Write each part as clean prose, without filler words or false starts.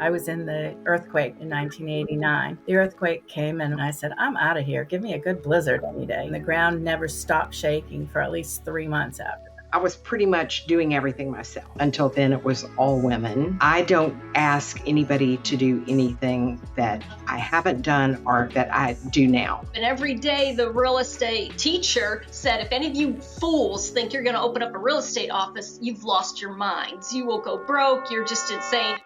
I was in the earthquake in 1989. The earthquake came and I said, I'm out of here. Give me a good blizzard any day. And the ground never stopped shaking for at least 3 months after. I was pretty much doing everything myself. Until then, it was all women. I don't ask anybody to do anything that I haven't done or that I do now. And every day, the real estate teacher said, if any of you fools think you're going to open up a real estate office, you've lost your minds. You will go broke. You're just insane.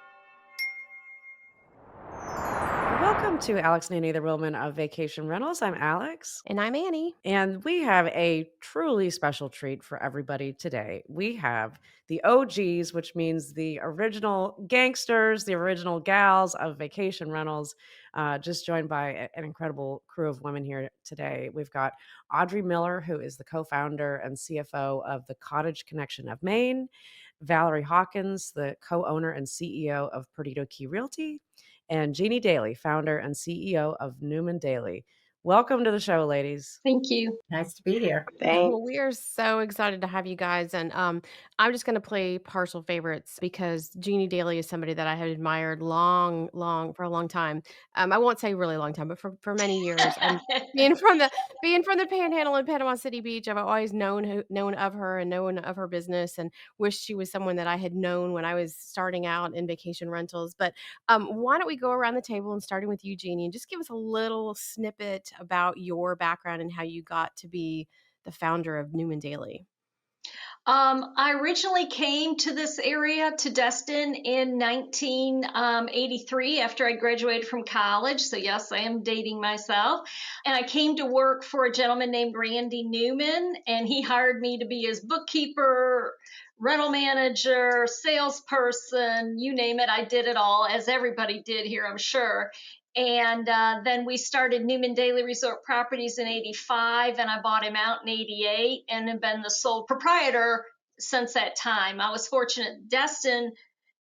Welcome to Alex and Annie, the Real Men of Vacation Rentals. I'm Alex. And I'm Annie. And we have a truly special treat for everybody today. We have the OGs, which means the original gangsters, the original gals of vacation rentals, just joined by an incredible crew of women here today. We've got Audrey Miller, who is the co-founder and CFO of the Cottage Connection of Maine, Valerie Hawkins, the co-owner and CEO of Perdido Key Realty, and Jeanne Dailey, founder and CEO of Newman-Dailey. Welcome to the show, ladies. Thank you. Nice to be here. Thanks. Well, we are so excited to have you guys. And I'm just going to play partial favorites because Jeanne Dailey is somebody that I have admired for a long time. I won't say really long time, but for many years. And being from the Panhandle in Panama City Beach, I've always known of her and known of her business, and wished she was someone that I had known when I was starting out in vacation rentals. But why don't we go around the table and starting with you, Jeanne, and just give us a little snippet about your background and how you got to be the founder of Newman-Dailey. I originally came to this area, to Destin, in 1983 after I graduated from college. So yes, I am dating myself. And I came to work for a gentleman named Randy Newman, and he hired me to be his bookkeeper, rental manager, salesperson, you name it. I did it all, as everybody did here, I'm sure. And then we started Newman-Dailey Resort Properties in 85, and I bought him out in 88 and have been the sole proprietor since that time. I was fortunate. Destin,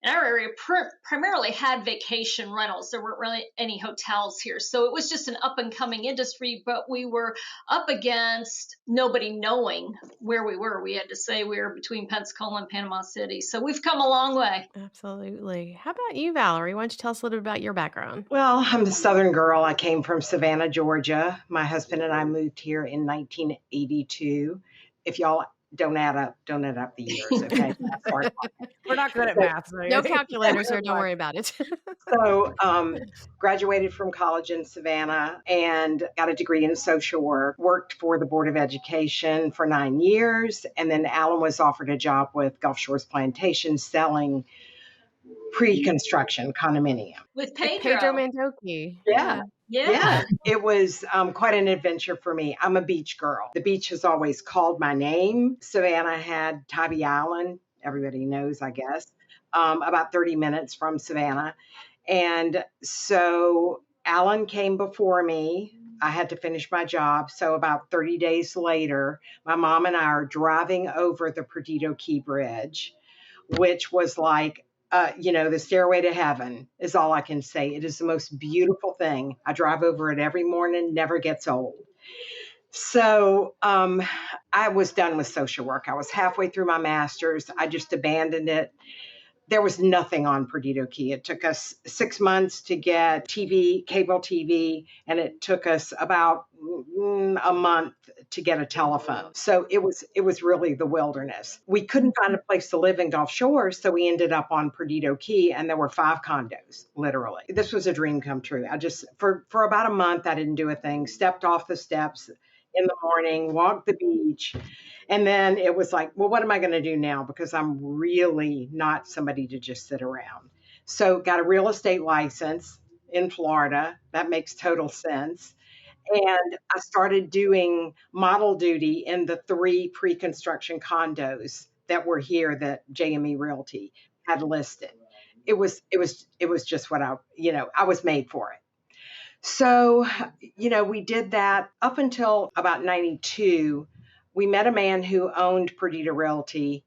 in our area, primarily had vacation rentals. There weren't really any hotels here. So it was just an up-and-coming industry, but we were up against nobody knowing where we were. We had to say we were between Pensacola and Panama City. So we've come a long way. Absolutely. How about you, Valerie? Why don't you tell us a little bit about your background? Well, I'm a Southern girl. I came from Savannah, Georgia. My husband and I moved here in 1982. If y'all don't add up the years, okay? We're not good at math. So no calculators here. Don't worry about it. So graduated from college in Savannah and got a degree in social work, worked for the Board of Education for 9 years. And then Alan was offered a job with Gulf Shores Plantation selling pre-construction condominium. With Pedro Mandoki. Yeah. It was quite an adventure for me. I'm a beach girl. The beach has always called my name. Savannah had Tybee Island. Everybody knows, I guess, about 30 minutes from Savannah. And so Alan came before me. I had to finish my job. So about 30 days later, my mom and I are driving over the Perdido Key Bridge, which was like, the stairway to heaven is all I can say. It is the most beautiful thing. I drive over it every morning, never gets old. So I was done with social work. I was halfway through my master's. I just abandoned it. There was nothing on Perdido Key. It took us 6 months to get cable TV, and it took us about a month to get a telephone. So it was really the wilderness. We couldn't find a place to live in Gulf Shores, so we ended up on Perdido Key, and there were 5 condos, literally. This was a dream come true. I just, for about a month, I didn't do a thing, stepped off the steps in the morning, walked the beach. And then it was like, well, what am I going to do now? Because I'm really not somebody to just sit around. So got a real estate license in Florida. That makes total sense. And I started doing model duty in the 3 pre-construction condos that were here that JME Realty had listed. It was just what I was made for it. So, we did that up until about 92. We met a man who owned Perdido Realty.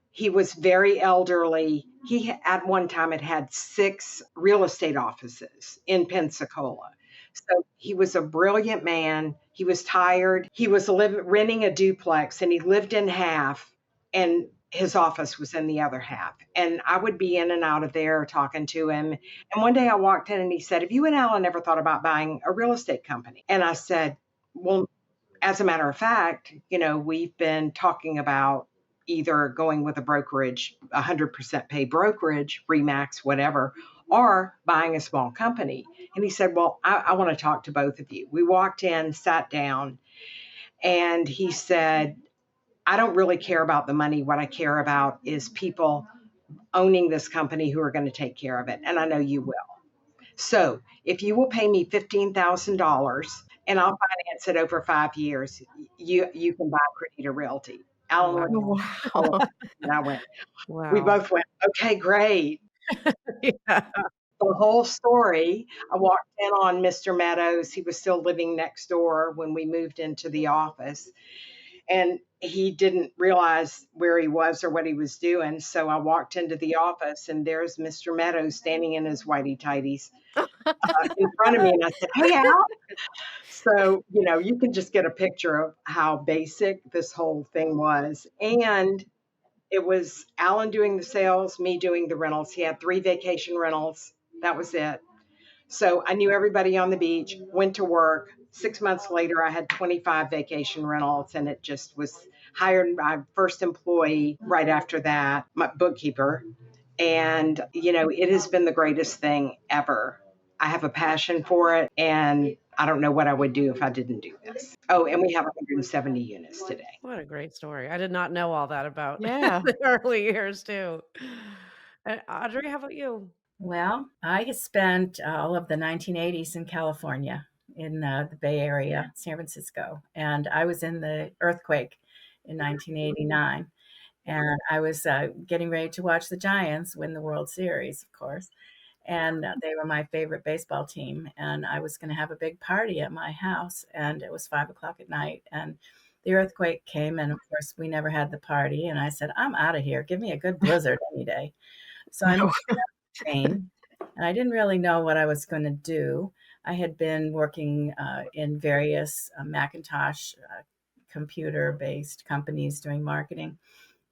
He was very elderly. He at one time had 6 real estate offices in Pensacola. So he was a brilliant man. He was tired. He was renting a duplex, and he lived in half and his office was in the other half. And I would be in and out of there talking to him. And one day I walked in and he said, "Have you and Alan ever thought about buying a real estate company?" And I said, "Well, as a matter of fact, we've been talking about either going with a brokerage, 100% pay brokerage, Remax, whatever, or buying a small company." And he said, "Well, I want to talk to both of you." We walked in, sat down, and he said, "I don't really care about the money. What I care about is people owning this company who are going to take care of it. And I know you will. So if you will pay me $15,000 and I'll finance it over 5 years, you can buy Perdido Realty." Alan Wow. looked at me, Wow. and I went, we Wow. both went, "Okay, great." Yeah. The whole story, I walked in on Mr. Meadows. He was still living next door when we moved into the office. And he didn't realize where he was or what he was doing. So I walked into the office and there's Mr. Meadows standing in his whitey tighties in front of me. And I said, "Hey, Al." So, you can just get a picture of how basic this whole thing was. And it was Alan doing the sales, me doing the rentals. He had 3 vacation rentals. That was it. So I knew everybody on the beach, went to work. 6 months later, I had 25 vacation rentals, and it just was hired my first employee right after that, my bookkeeper. And, it has been the greatest thing ever. I have a passion for it, and I don't know what I would do if I didn't do this. Oh, and we have 170 units today. What a great story. I did not know all that about Yeah. the early years too. Audrey, how about you? Well, I spent all of the 1980s in California, in the Bay Area, San Francisco, and I was in the earthquake in 1989. And I was getting ready to watch the Giants win the World Series, of course. And they were my favorite baseball team. And I was going to have a big party at my house. And it was 5 o'clock at night. And the earthquake came. And of course, we never had the party. And I said, "I'm out of here. Give me a good blizzard any day." So I moved to Maine. And I didn't really know what I was going to do. I had been working in various Macintosh computer based companies doing marketing.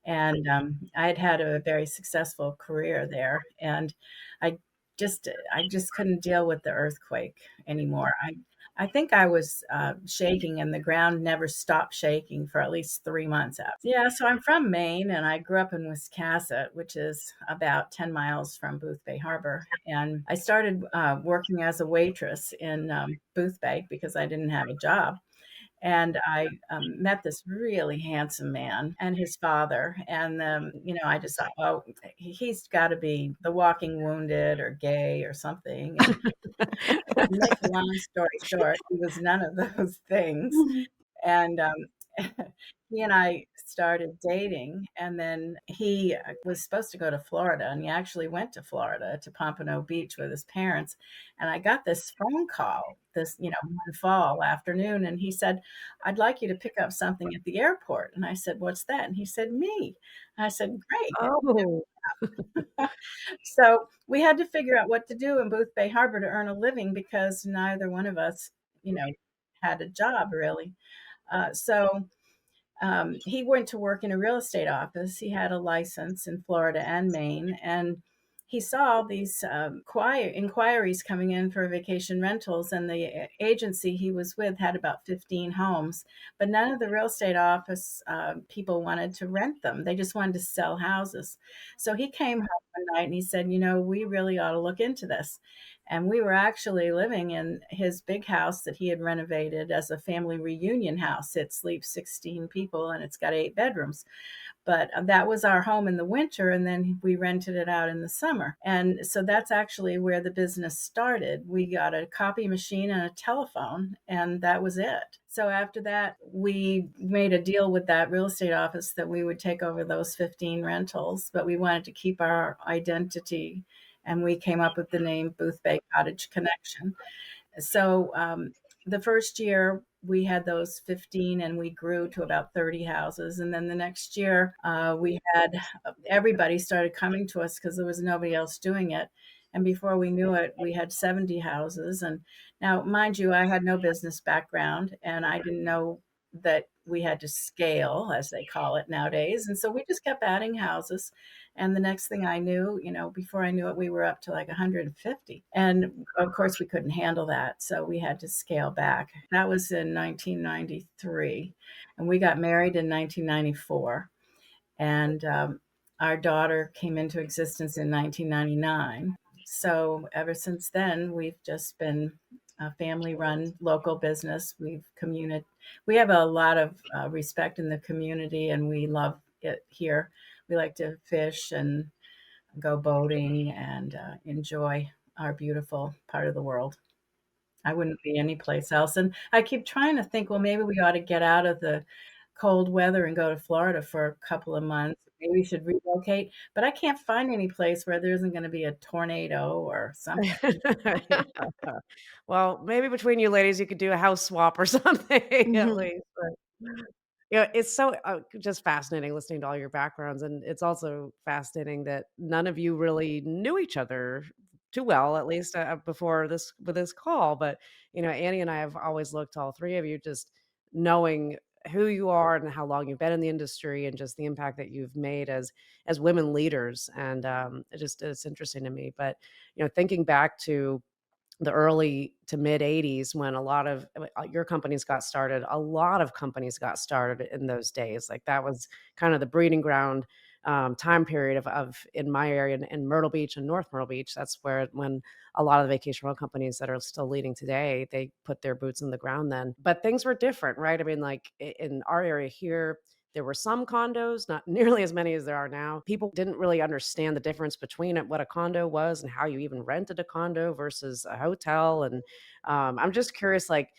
And I had had a very successful career there, and I I just couldn't deal with the earthquake anymore. I think I was shaking, and the ground never stopped shaking for at least 3 months after. Yeah, so I'm from Maine, and I grew up in Wiscasset, which is about 10 miles from Booth Bay Harbor. And I started working as a waitress in Booth Bay because I didn't have a job. And I met this really handsome man and his father. And, I just thought, oh, he's got to be the walking wounded or gay or something. And to make a long story short, he was none of those things. And he and I started dating, and then he was supposed to go to Florida, and he actually went to Florida to Pompano Beach with his parents. And I got this phone call one fall afternoon, and he said, "I'd like you to pick up something at the airport." And I said, "What's that?" And he said, "Me." I said, "Great." Oh, So we had to figure out what to do in Booth Bay Harbor to earn a living because neither one of us, had a job really. So he went to work in a real estate office. He had a license in Florida and Maine, and he saw these inquiries coming in for vacation rentals, and the agency he was with had about 15 homes, but none of the real estate office people wanted to rent them. They just wanted to sell houses. So he came home one night and he said, "We really ought to look into this." And we were actually living in his big house that he had renovated as a family reunion house. It sleeps 16 people and it's got 8 bedrooms. But that was our home in the winter, and then we rented it out in the summer. And so that's actually where the business started. We got a copy machine and a telephone, and that was it. So after that, we made a deal with that real estate office that we would take over those 15 rentals, but we wanted to keep our identity. And we came up with the name Booth Bay Cottage Connection. So the first year we had those 15 and we grew to about 30 houses. And then the next year we had everybody started coming to us because there was nobody else doing it. And before we knew it, we had 70 houses. And now, mind you, I had no business background and I didn't know that we had to scale, as they call it nowadays. And so we just kept adding houses. And the next thing I knew, before I knew it, we were up to like 150. And of course, we couldn't handle that. So we had to scale back. That was in 1993. And we got married in 1994. And our daughter came into existence in 1999. So ever since then, we've just been a family-run local business. We have a lot of respect in the community, and we love it here. We like to fish and go boating and enjoy our beautiful part of the world. I wouldn't be anyplace else. And I keep trying to think, well, maybe we ought to get out of the cold weather and go to Florida for a couple of months. Maybe we should relocate, but I can't find any place where there isn't going to be a tornado or something. Yeah. Well, maybe between you ladies, you could do a house swap or something at Mhm. least. But, yeah, it's so just fascinating listening to all your backgrounds, and it's also fascinating that none of you really knew each other too well, at least before this call. But Annie and I have always looked, all three of you, just knowing who you are and how long you've been in the industry, and just the impact that you've made as women leaders, and it's interesting to me. But thinking back to the early to mid 80s when a lot of your companies got started, a lot of companies got started in those days. Like that was kind of the breeding ground time period of in my area in Myrtle Beach and North Myrtle Beach. That's where when a lot of the vacation rental companies that are still leading today, they put their boots in the ground then. But things were different, right? I mean, like in our area here, there were some condos, not nearly as many as there are now. People didn't really understand the difference between what a condo was and how you even rented a condo versus a hotel. And I'm just curious, like,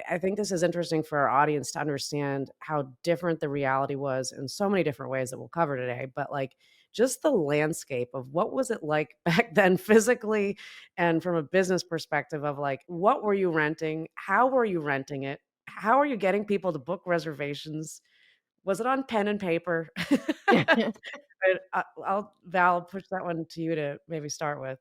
I think this is interesting for our audience to understand how different the reality was in so many different ways that we'll cover today. But like, just the landscape of what was it like back then physically and from a business perspective of like, what were you renting? How were you renting it? How are you getting people to book reservations? Was it on pen and paper? But, Val, push that one to you to maybe start with.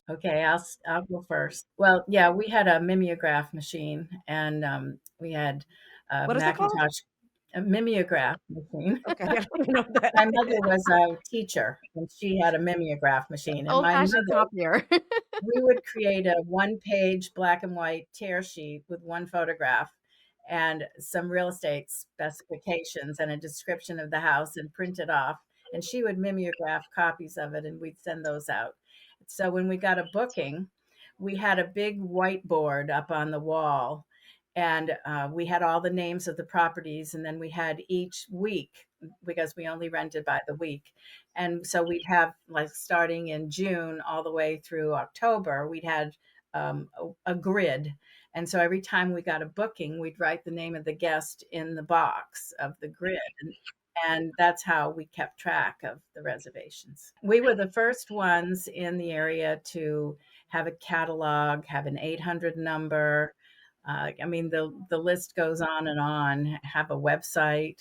Okay, I'll go first. Well, yeah, we had a mimeograph machine, and we had a What is that called? Macintosh, a mimeograph machine. Okay, I don't even know what that My is. mother was a teacher, and she had a mimeograph machine, and my Old-fashioned mother, copier. we would create a one-page black and white tear sheet with one photograph and some real estate specifications and a description of the house and print it off. And she would mimeograph copies of it, and we'd send those out. So when we got a booking, we had a big whiteboard up on the wall, and we had all the names of the properties, and then we had each week, because we only rented by the week. And so we'd have, like, starting in June all the way through October, we'd had a grid. And so every time we got a booking, we'd write the name of the guest in the box of the grid. And that's how we kept track of the reservations. We were the first ones in the area to have a catalog, have an 800 number. I mean, the list goes on, have a website.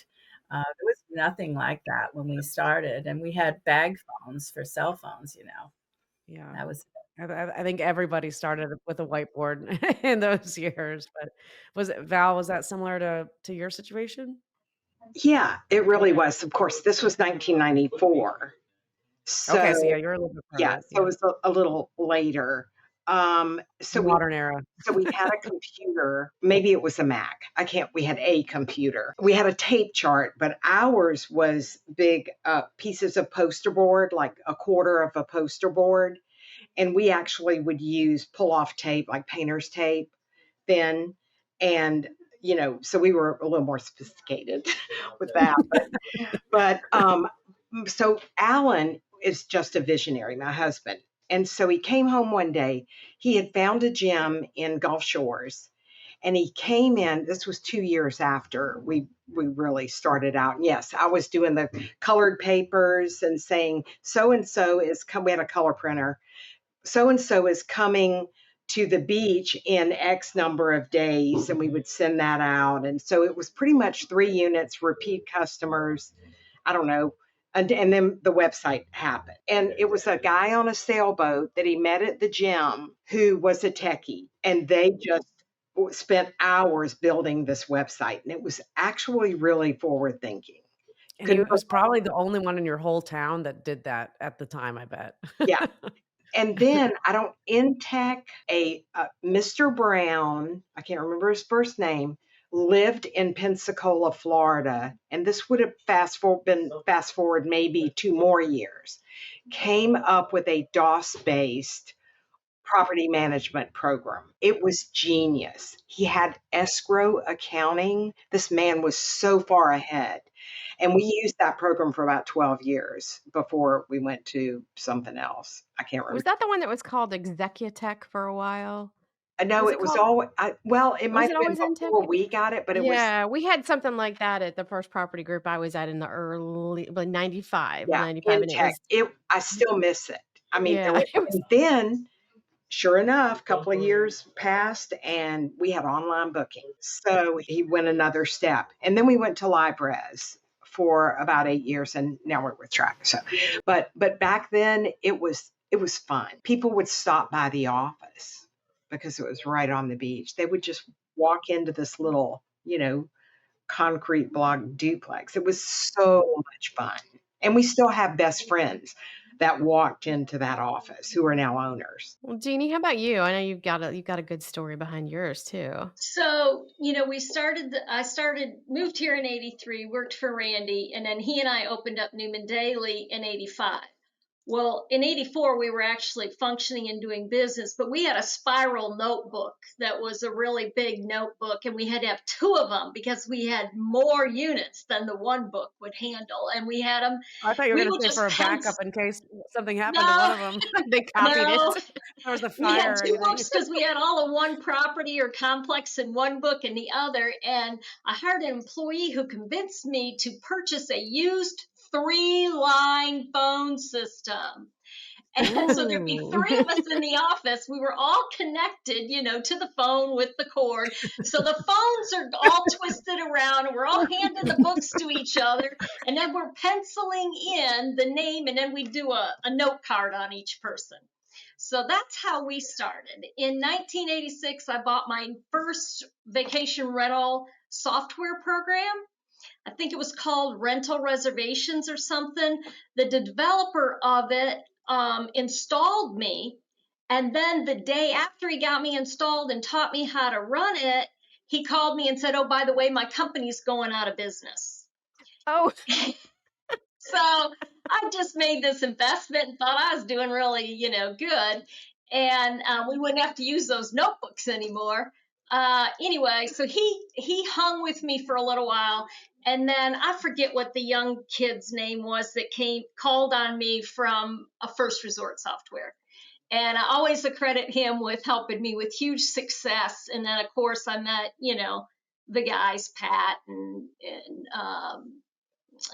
There was nothing like that when we started, and we had bag phones for cell phones. Yeah. That was I think everybody started with a whiteboard in those years, but was that similar to your situation? Yeah, it really was. Of course, this was 1994. Okay, so So, yeah, you're a little bit yeah, further. so Yeah. it was a little later. So we Modern era. so we had a computer, maybe it was a Mac. We had a computer. We had a tape chart, but ours was big pieces of poster board, like a quarter of a poster board. And we actually would use pull off tape, like painter's tape, thin. And, so we were a little more sophisticated with that. But so Alan is just a visionary, my husband. And so he came home one day. He had found a gym in Gulf Shores, and he came in. This was 2 years after we really started out. And yes, I was doing the colored papers and saying so and so is come. We had a color printer. So and so is coming to the beach in X number of days, and we would send that out. And so it was pretty much 3 units, repeat customers. I don't know. And then the website happened. And it was a guy on a sailboat that he met at the gym who was a techie. And they just spent hours building this website, and it was actually really forward thinking. And he Couldn't was probably the only one in your whole town that did that at the time, I bet. Yeah. And then I don't in tech, Mr. Brown, I can't remember his first name, lived in Pensacola, Florida, and this would have been fast forward maybe 2 more years. Came up with a DOS-based property management program. It was genius. He had escrow accounting. This man was so far ahead. And we used that program for about 12 years before we went to something else. I can't Was remember. that the one that was called Executech for a while? No, Was it it was called all well, it was might it have been always Intech? before we got it, but it was Yeah, we had something like that at the first property group I was at in the early like 95, yeah, 95, in and it tech. was I still miss it. I mean, there yeah, were, it was and then sure enough, a couple of years passed and we had online booking. So he went another step. And then we went to LiveRes for about 8 years and now we're with Track. So but back then it was fun. People would stop by the office because it was right on the beach. They would just walk into this little, concrete block duplex. It was so much fun. And we still have best friends that walked into that office who are now owners. well, Jeannie, how about you? I know you've got a good story behind yours too. So, moved here in 83, worked for Randy, and then he and I opened up Newman-Dailey in 85. Well, in 84, we were actually functioning and doing business, but we had a spiral notebook that was a really big notebook, and we had to have two of them because we had more units than the one book would handle. And I thought you were we gonna would say just for a backup pencil. in case something happened to one No, of them. They copied it. no, There was a we had fire or two anything. books because we had all of one property or complex in one book and the other. And I hired an employee who convinced me to purchase a used 3-line phone system. And so there'd be Ooh. three of us in the office. We were all connected, to the phone with the cord. So the phones are all twisted around and we're all handing the books to each other. And then we're penciling in the name and then we do a note card on each person. So that's how we started. In 1986, I bought my first vacation rental software program. I think it was called Rental Reservations or something. The developer of it installed me. And then the day after he got me installed and taught me how to run it, he called me and said, "Oh, by the way, my company's going out of business." Oh, So I just made this investment and thought I was doing really, good. And we wouldn't have to use those notebooks anymore. Anyway, so he hung with me for a little while. And then I forget what the young kid's name was that called on me from a First Resort software. And I always accredit him with helping me with huge success. And then, of course, I met, the guys, Pat and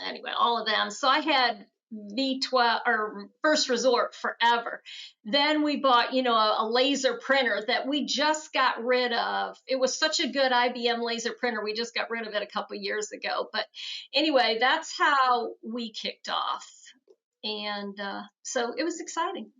anyway, all of them. So I had V12 or First Resort forever. Then we bought, a laser printer that we just got rid of. It was such a good IBM laser printer. We just got rid of it a couple years ago. But anyway, that's how we kicked off. And so it was exciting.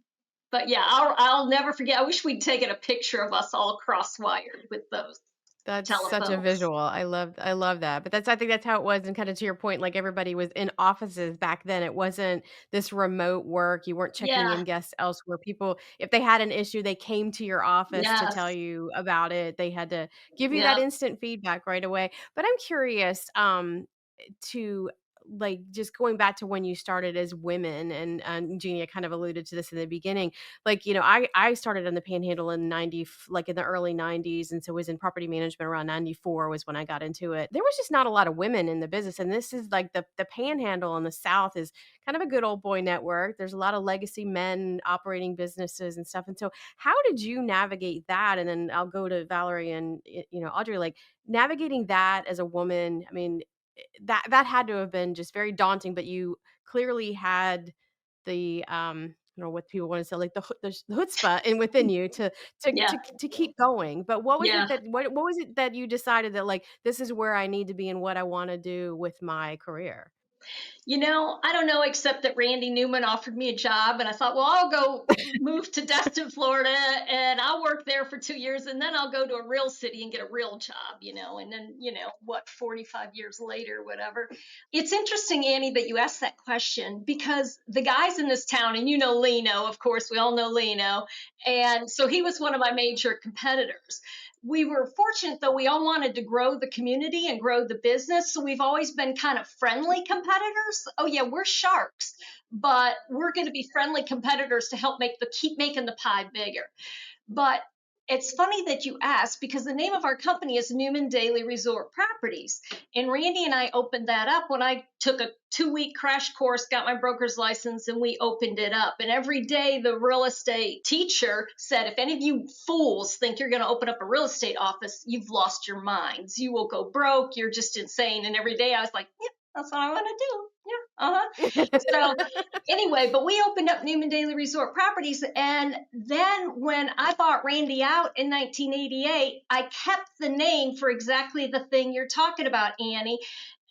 But yeah, I'll never forget. I wish we'd taken a picture of us all cross-wired with those that's such a telephones. visual. I love that. But I think that's how it was, and kind of to your point, like everybody was in offices back then. It wasn't this remote work. You weren't checking Yeah. in guests elsewhere. People, if they had an issue, they came to your office to Yes. tell you about it. They had to give you that Yep. instant feedback right away. But I'm curious, to like just going back to when you started as women, and Jeannie kind of alluded to this in the beginning, like I started in the panhandle in 90, like in the early 90s, and so was in property management around 94 was when I got into it. There was just not a lot of women in the business, and this is like the panhandle in the South is kind of a good old boy network. There's a lot of legacy men operating businesses and stuff, and so how did you navigate that? And then I'll go to Valerie and Audrey, like navigating that as a woman. I mean, that had to have been just very daunting, but you clearly had the I don't know what people want to say, like the chutzpah in within you Yeah. to keep going. But what was Yeah. it that what was it that you decided that like this is where I need to be and what I want to do with my career? I don't know, except that Randy Newman offered me a job, and I thought, well, I'll go move to Destin, Florida, and I'll work there for 2 years, and then I'll go to a real city and get a real job, and then, 45 years later, whatever. It's interesting, Annie, that you asked that question because the guys in this town, and Lino, of course, we all know Lino, and so he was one of my major competitors. We were fortunate, though, we all wanted to grow the community and grow the business. So we've always been kind of friendly competitors. Oh, yeah, we're sharks, but we're going to be friendly competitors to help keep making the pie bigger. But it's funny that you asked because the name of our company is Newman-Dailey Resort Properties. And Randy and I opened that up when I took a 2-week crash course, got my broker's license, and we opened it up. And every day the real estate teacher said, if any of you fools think you're going to open up a real estate office, you've lost your minds. You will go broke. You're just insane. And every day I was like, yeah, that's what I want to do. Yeah. So anyway, but we opened up Newman-Dailey Resort Properties. And then when I bought Randy out in 1988, I kept the name for exactly the thing you're talking about, Annie.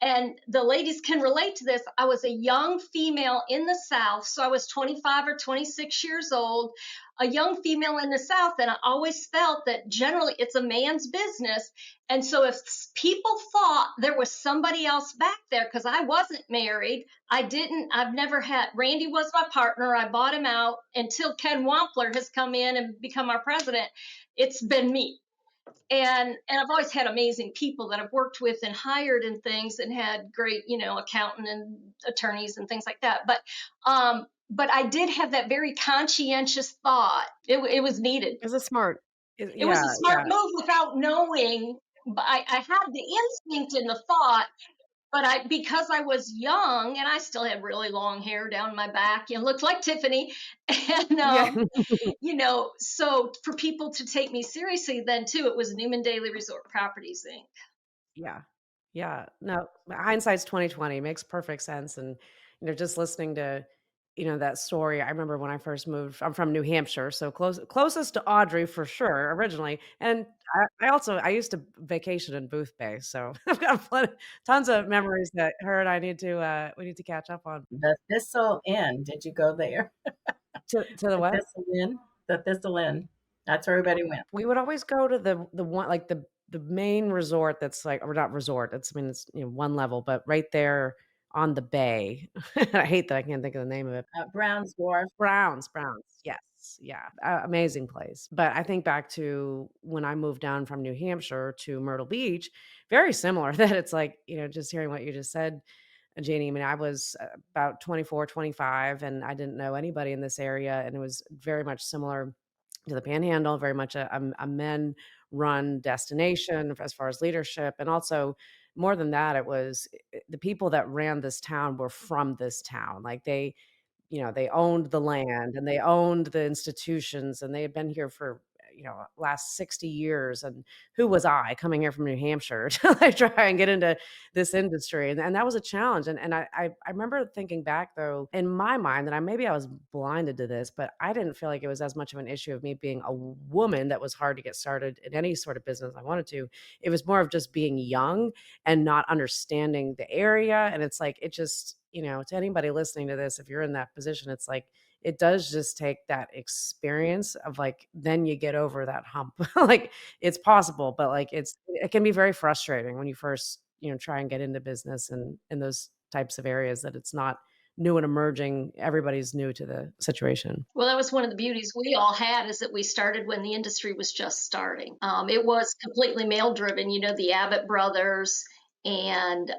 And the ladies can relate to this. I was a young female in the South. So I was 25 or 26 years old, a young female in the South. And I always felt that generally it's a man's business. And so if people thought there was somebody else back there, because I wasn't married, I've never had, Randy was my partner. I bought him out until Ken Wampler has come in and become our president. It's been me. And I've always had amazing people that I've worked with and hired and things and had great, accountant and attorneys and things like that. But I did have that very conscientious thought. It was needed. It was a smart. It was a smart move without knowing. But I had the instinct and the thought, but because I was young and I still had really long hair down my back, looked like Tiffany. And, Yeah. so for people to take me seriously then too, it was Newman-Dailey Resort Properties, Inc. Yeah. Yeah. No, hindsight's 2020 makes perfect sense. And, just listening to, that story. I remember when I first moved, I'm from New Hampshire, so closest to Audrey for sure originally. And I used to vacation in Booth Bay. So I've got tons of memories that her and I we need to catch up on. The Thistle Inn. Did you go there? To the The what? Thistle Inn. The Thistle Inn. That's where everybody went. We would always go to the one, like the main resort that's like, or not resort. It's one level, but right there on the bay. I hate that I can't think of the name of it. Brown's Wharf. Browns. Yes. Yeah. Amazing place. But I think back to when I moved down from New Hampshire to Myrtle Beach, very similar that it's like, just hearing what you just said, Janie. I mean, I was about 24, 25, and I didn't know anybody in this area. And it was very much similar to the Panhandle, very much a men run destination as far as leadership. And also, more than that, it was the people that ran this town were from this town. Like they owned the land and they owned the institutions, and they had been here for last 60 years. And who was I coming here from New Hampshire to like try and get into this industry? And that was a challenge. And I remember thinking back though, in my mind, that maybe I was blinded to this, but I didn't feel like it was as much of an issue of me being a woman that was hard to get started in any sort of business I wanted to. It was more of just being young and not understanding the area. And it's like, it just, to anybody listening to this, if you're in that position, it's like, it does just take that experience of like, then you get over that hump. Like it's possible, but like it can be very frustrating when you first, try and get into business and in those types of areas that it's not new and emerging. Everybody's new to the situation. Well, that was one of the beauties we all had, is that we started when the industry was just starting. It was completely male driven, the Abbott brothers and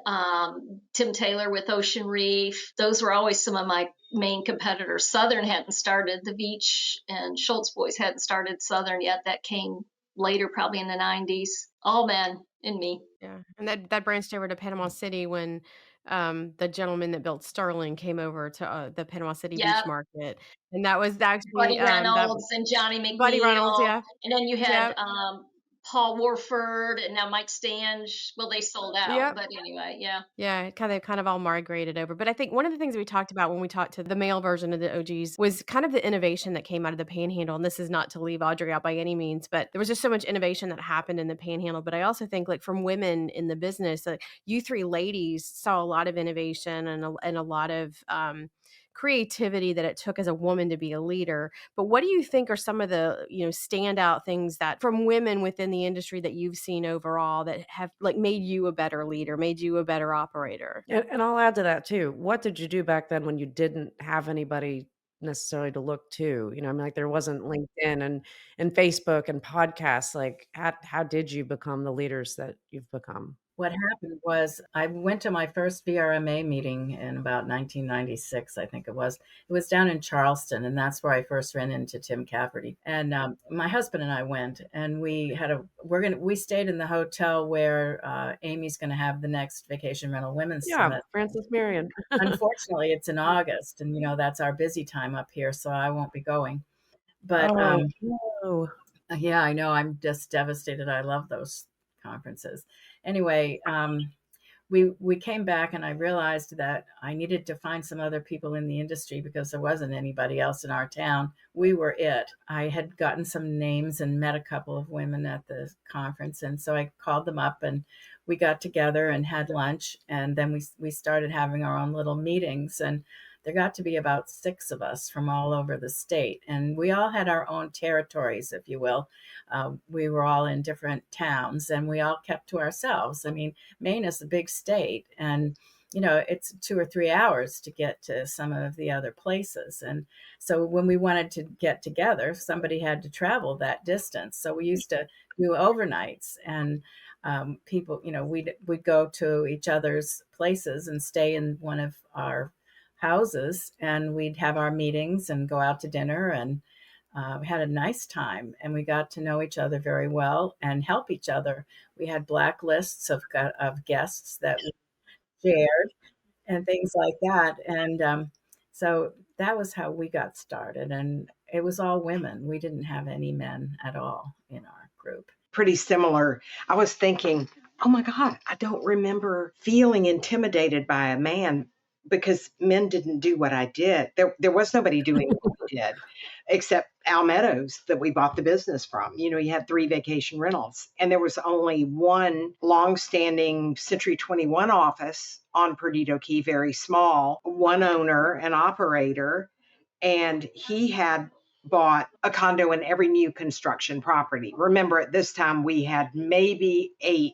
Tim Taylor with Ocean Reef. Those were always some of my main competitors. Southern hadn't started. The Beach and Schultz boys hadn't started Southern yet. That came later, probably in the 90s. All men and me. Yeah. And that branched over to Panama City when the gentleman that built Sterling came over to the Panama City Yep. Beach Market. And that was actually Buddy Reynolds and Johnny McNeil. Buddy Reynolds, yeah. And then you had Paul Warford and now Mike Stange. Well, they sold out, Yep. but anyway, yeah. Yeah, kind of all migrated over. But I think one of the things we talked about when we talked to the male version of the OGs was kind of the innovation that came out of the Panhandle. And this is not to leave Audrey out by any means, but there was just so much innovation that happened in the Panhandle. But I also think, like, from women in the business, like, you three ladies saw a lot of innovation and a lot of creativity that it took as a woman to be a leader. But what do you think are some of the, standout things that from women within the industry that you've seen overall that have, like, made you a better leader, made you a better operator? And I'll add to that too. What did you do back then when you didn't have anybody necessarily to look to? I mean, like, there wasn't LinkedIn and Facebook and podcasts. Like, how did you become the leaders that you've become? What happened was I went to my first VRMA meeting in about 1996, I think it was. It was down in Charleston, and that's where I first ran into Tim Cafferty. And my husband and I went, and we stayed in the hotel where Amy's going to have the next Vacation Rental Women's Yeah, Summit. Francis Marion. Unfortunately, it's in August, and that's our busy time up here, so I won't be going. But Oh, no. yeah, I know. I'm just devastated. I love those conferences. Anyway, we came back, and I realized that I needed to find some other people in the industry because there wasn't anybody else in our town. We were it. I had gotten some names and met a couple of women at the conference, and so I called them up, and we got together and had lunch, and then we started having our own little meetings, and there got to be about 6 of us from all over the state, and we all had our own territories, if you will. We were all in different towns, and we all kept to ourselves. I mean, Maine is a big state, and it's 2 or 3 hours to get to some of the other places. And so when we wanted to get together, somebody had to travel that distance. So we used to do overnights, and people, we'd go to each other's places and stay in one of our houses, and we'd have our meetings and go out to dinner, and we had a nice time, and we got to know each other very well and help each other. We had blacklists of guests that we shared and things like that. And so that was how we got started. And it was all women. We didn't have any men at all in our group. Pretty similar. I was thinking, oh my God, I don't remember feeling intimidated by a man because men didn't do what I did. There was nobody doing what I did except Al Meadows that we bought the business from. He had 3 vacation rentals, and there was only one longstanding Century 21 office on Perdido Key, very small, one owner and operator, and he had bought a condo in every new construction property. Remember, at this time, we had maybe 8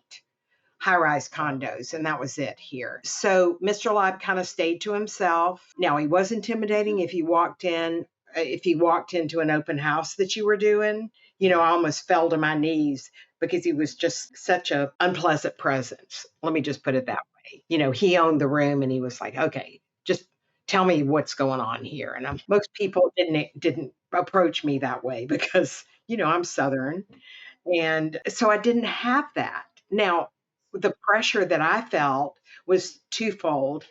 high-rise condos, and that was it here. So Mr. Live kind of stayed to himself. Now, he was intimidating if you walked into an open house that you were doing. I almost fell to my knees because he was just such an unpleasant presence. Let me just put it that way. He owned the room, and he was like, okay, just tell me what's going on here. And most people didn't approach me that way because, I'm Southern. And so I didn't have that. Now, the pressure that I felt was twofold.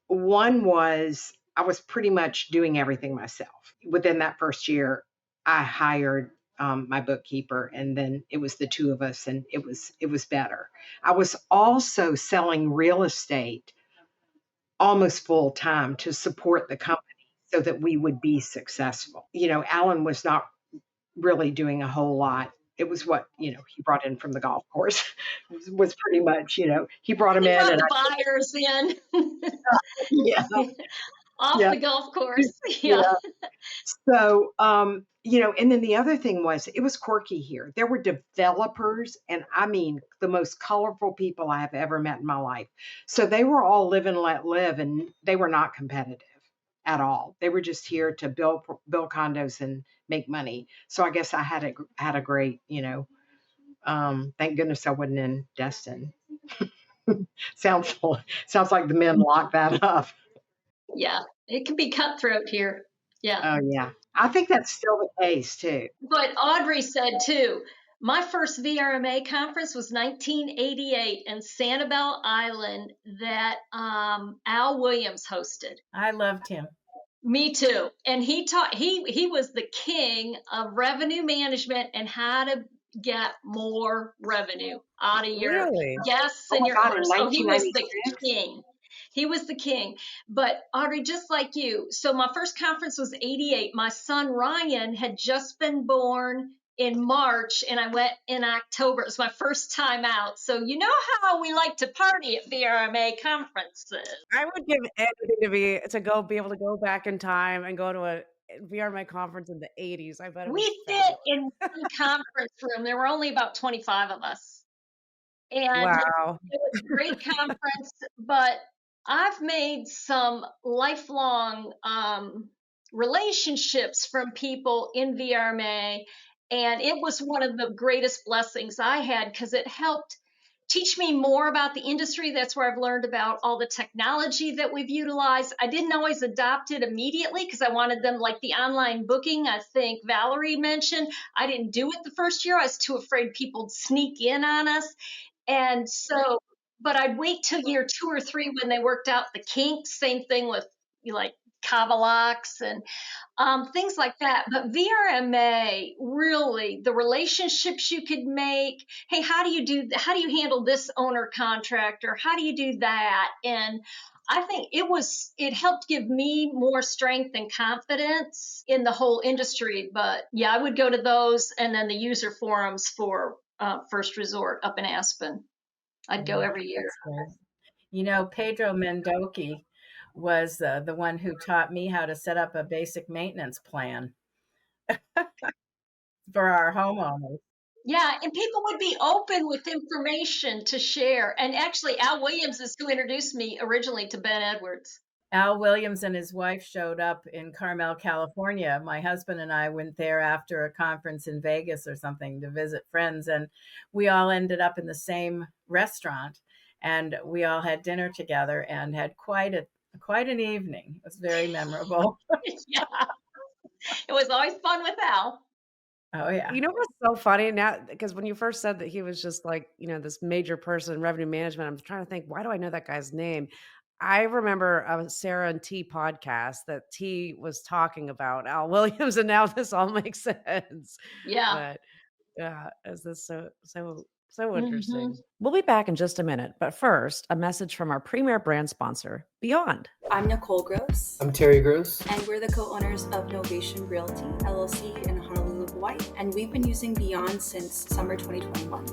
One was I was pretty much doing everything myself. Within that first year, I hired my bookkeeper, and then it was the 2 of us, and it was better. I was also selling real estate almost full time to support the company so that we would be successful. Alan was not really doing a whole lot. It was what, he brought in from the golf course was pretty much, he brought him He in. brought And the buyers in yeah, off yeah, the golf course. yeah. Yeah. So, and then the other thing was it was quirky here. There were developers, and I mean, the most colorful people I have ever met in my life. So they were all live and let live, and they were not competitive at all. They were just here to build condos and make money. So I guess I had a great, thank goodness I wasn't in Destin. sounds like the men locked that up. Yeah. It can be cutthroat here. Yeah. Oh yeah, I think that's still the case too. But Audrey said too, my first VRMA conference was 1988 in Sanibel Island that Al Williams hosted. I loved him. Me too. And he was the king of revenue management and how to get more revenue out of your Really? guests Oh and my your God, in owners. So he was the 1996? king. He was the king. But Audrey, just like you, so my first conference was 88. My son Ryan had just been born in March, and I went in October. It was my first time out. So you know how we like to party at VRMA conferences. I would give anything to be able to go back in time and go to a VRMA conference in the 80s. I bet it was We fit fabulous. in one conference room. There were only about 25 of us. And Wow. it was a great conference, but I've made some lifelong relationships from people in VRMA, and it was one of the greatest blessings I had because it helped teach me more about the industry. That's where I've learned about all the technology that we've utilized. I didn't always adopt it immediately because I wanted them, like the online booking, I think Valerie mentioned. I didn't do it the first year. I was too afraid people would sneak in on us. And so, but I'd wait till year 2 or 3 when they worked out the kinks. Same thing with like Kavalaks and things like that. But VRMA, really, the relationships you could make. Hey, how do you handle this owner contractor? How do you do that? And I think it helped give me more strength and confidence in the whole industry. But yeah, I would go to those and then the user forums for First Resort up in Aspen. I'd go every year. That's great. You know, Pedro Mendoki was the one who taught me how to set up a basic maintenance plan for our homeowners. Yeah, and people would be open with information to share. And actually, Al Williams is who introduced me originally to Ben Edwards. Al Williams and his wife showed up in Carmel, California. My husband and I went there after a conference in Vegas or something to visit friends, and we all ended up in the same restaurant, and we all had dinner together and had quite an evening. It was very memorable. Yeah, it was always fun with Al. Oh yeah. You know what's so funny now? Because when you first said that he was just like, this major person in revenue management, I'm trying to think, why do I know that guy's name? I remember a Sarah and T podcast that T was talking about Al Williams, and now this all makes sense. Yeah. But yeah, is this so Mhm. interesting? We'll be back in just a minute, but first, a message from our premier brand sponsor, Beyond. I'm Nicole Gross, I'm Terry Gross. and we're the co-owners of Novation Realty, LLC in Honolulu, Hawaii, and we've been using Beyond since summer 2021.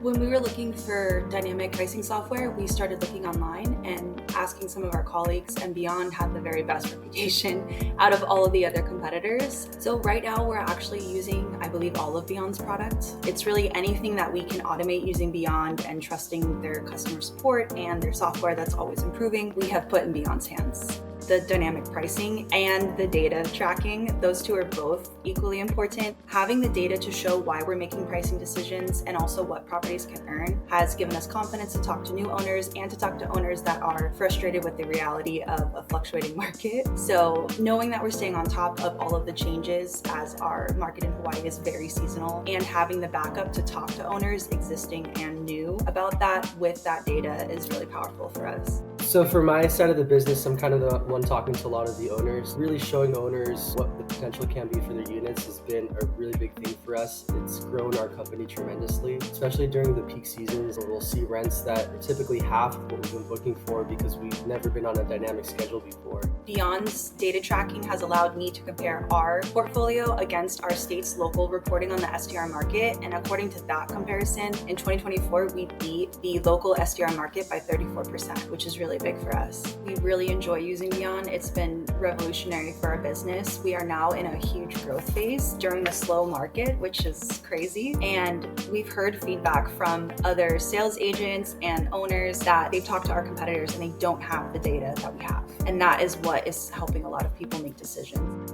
When we were looking for dynamic pricing software, we started looking online and asking some of our colleagues, and Beyond had the very best reputation out of all of the other competitors. So right now we're actually using, I believe, all of Beyond's products. It's really anything that we can automate using Beyond and trusting their customer support and their software that's always improving, we have put in Beyond's hands. The dynamic pricing and the data tracking, those two are both equally important. Having the data to show why we're making pricing decisions and also what properties can earn has given us confidence to talk to new owners and to talk to owners that are frustrated with the reality of a fluctuating market. So knowing that we're staying on top of all of the changes as our market in Hawaii is very seasonal, and having the backup to talk to owners existing and new about that with that data is really powerful for us. So for my side of the business, I'm kind of the one talking to a lot of the owners. Really showing owners what the potential can be for their units has been a really big thing for us. It's grown our company tremendously, especially during the peak seasons where we'll see rents that are typically half of what we've been booking for because we've never been on a dynamic schedule before. Beyond's data tracking has allowed me to compare our portfolio against our state's local reporting on the STR market. And according to that comparison, in 2024, we beat the local STR market by 34%, which is really big for us. We really enjoy using Beyond. It's been revolutionary for our business. We are now in a huge growth phase during the slow market, which is crazy. And we've heard feedback from other sales agents and owners that they've talked to our competitors and they don't have the data that we have. And that is what is helping a lot of people make decisions.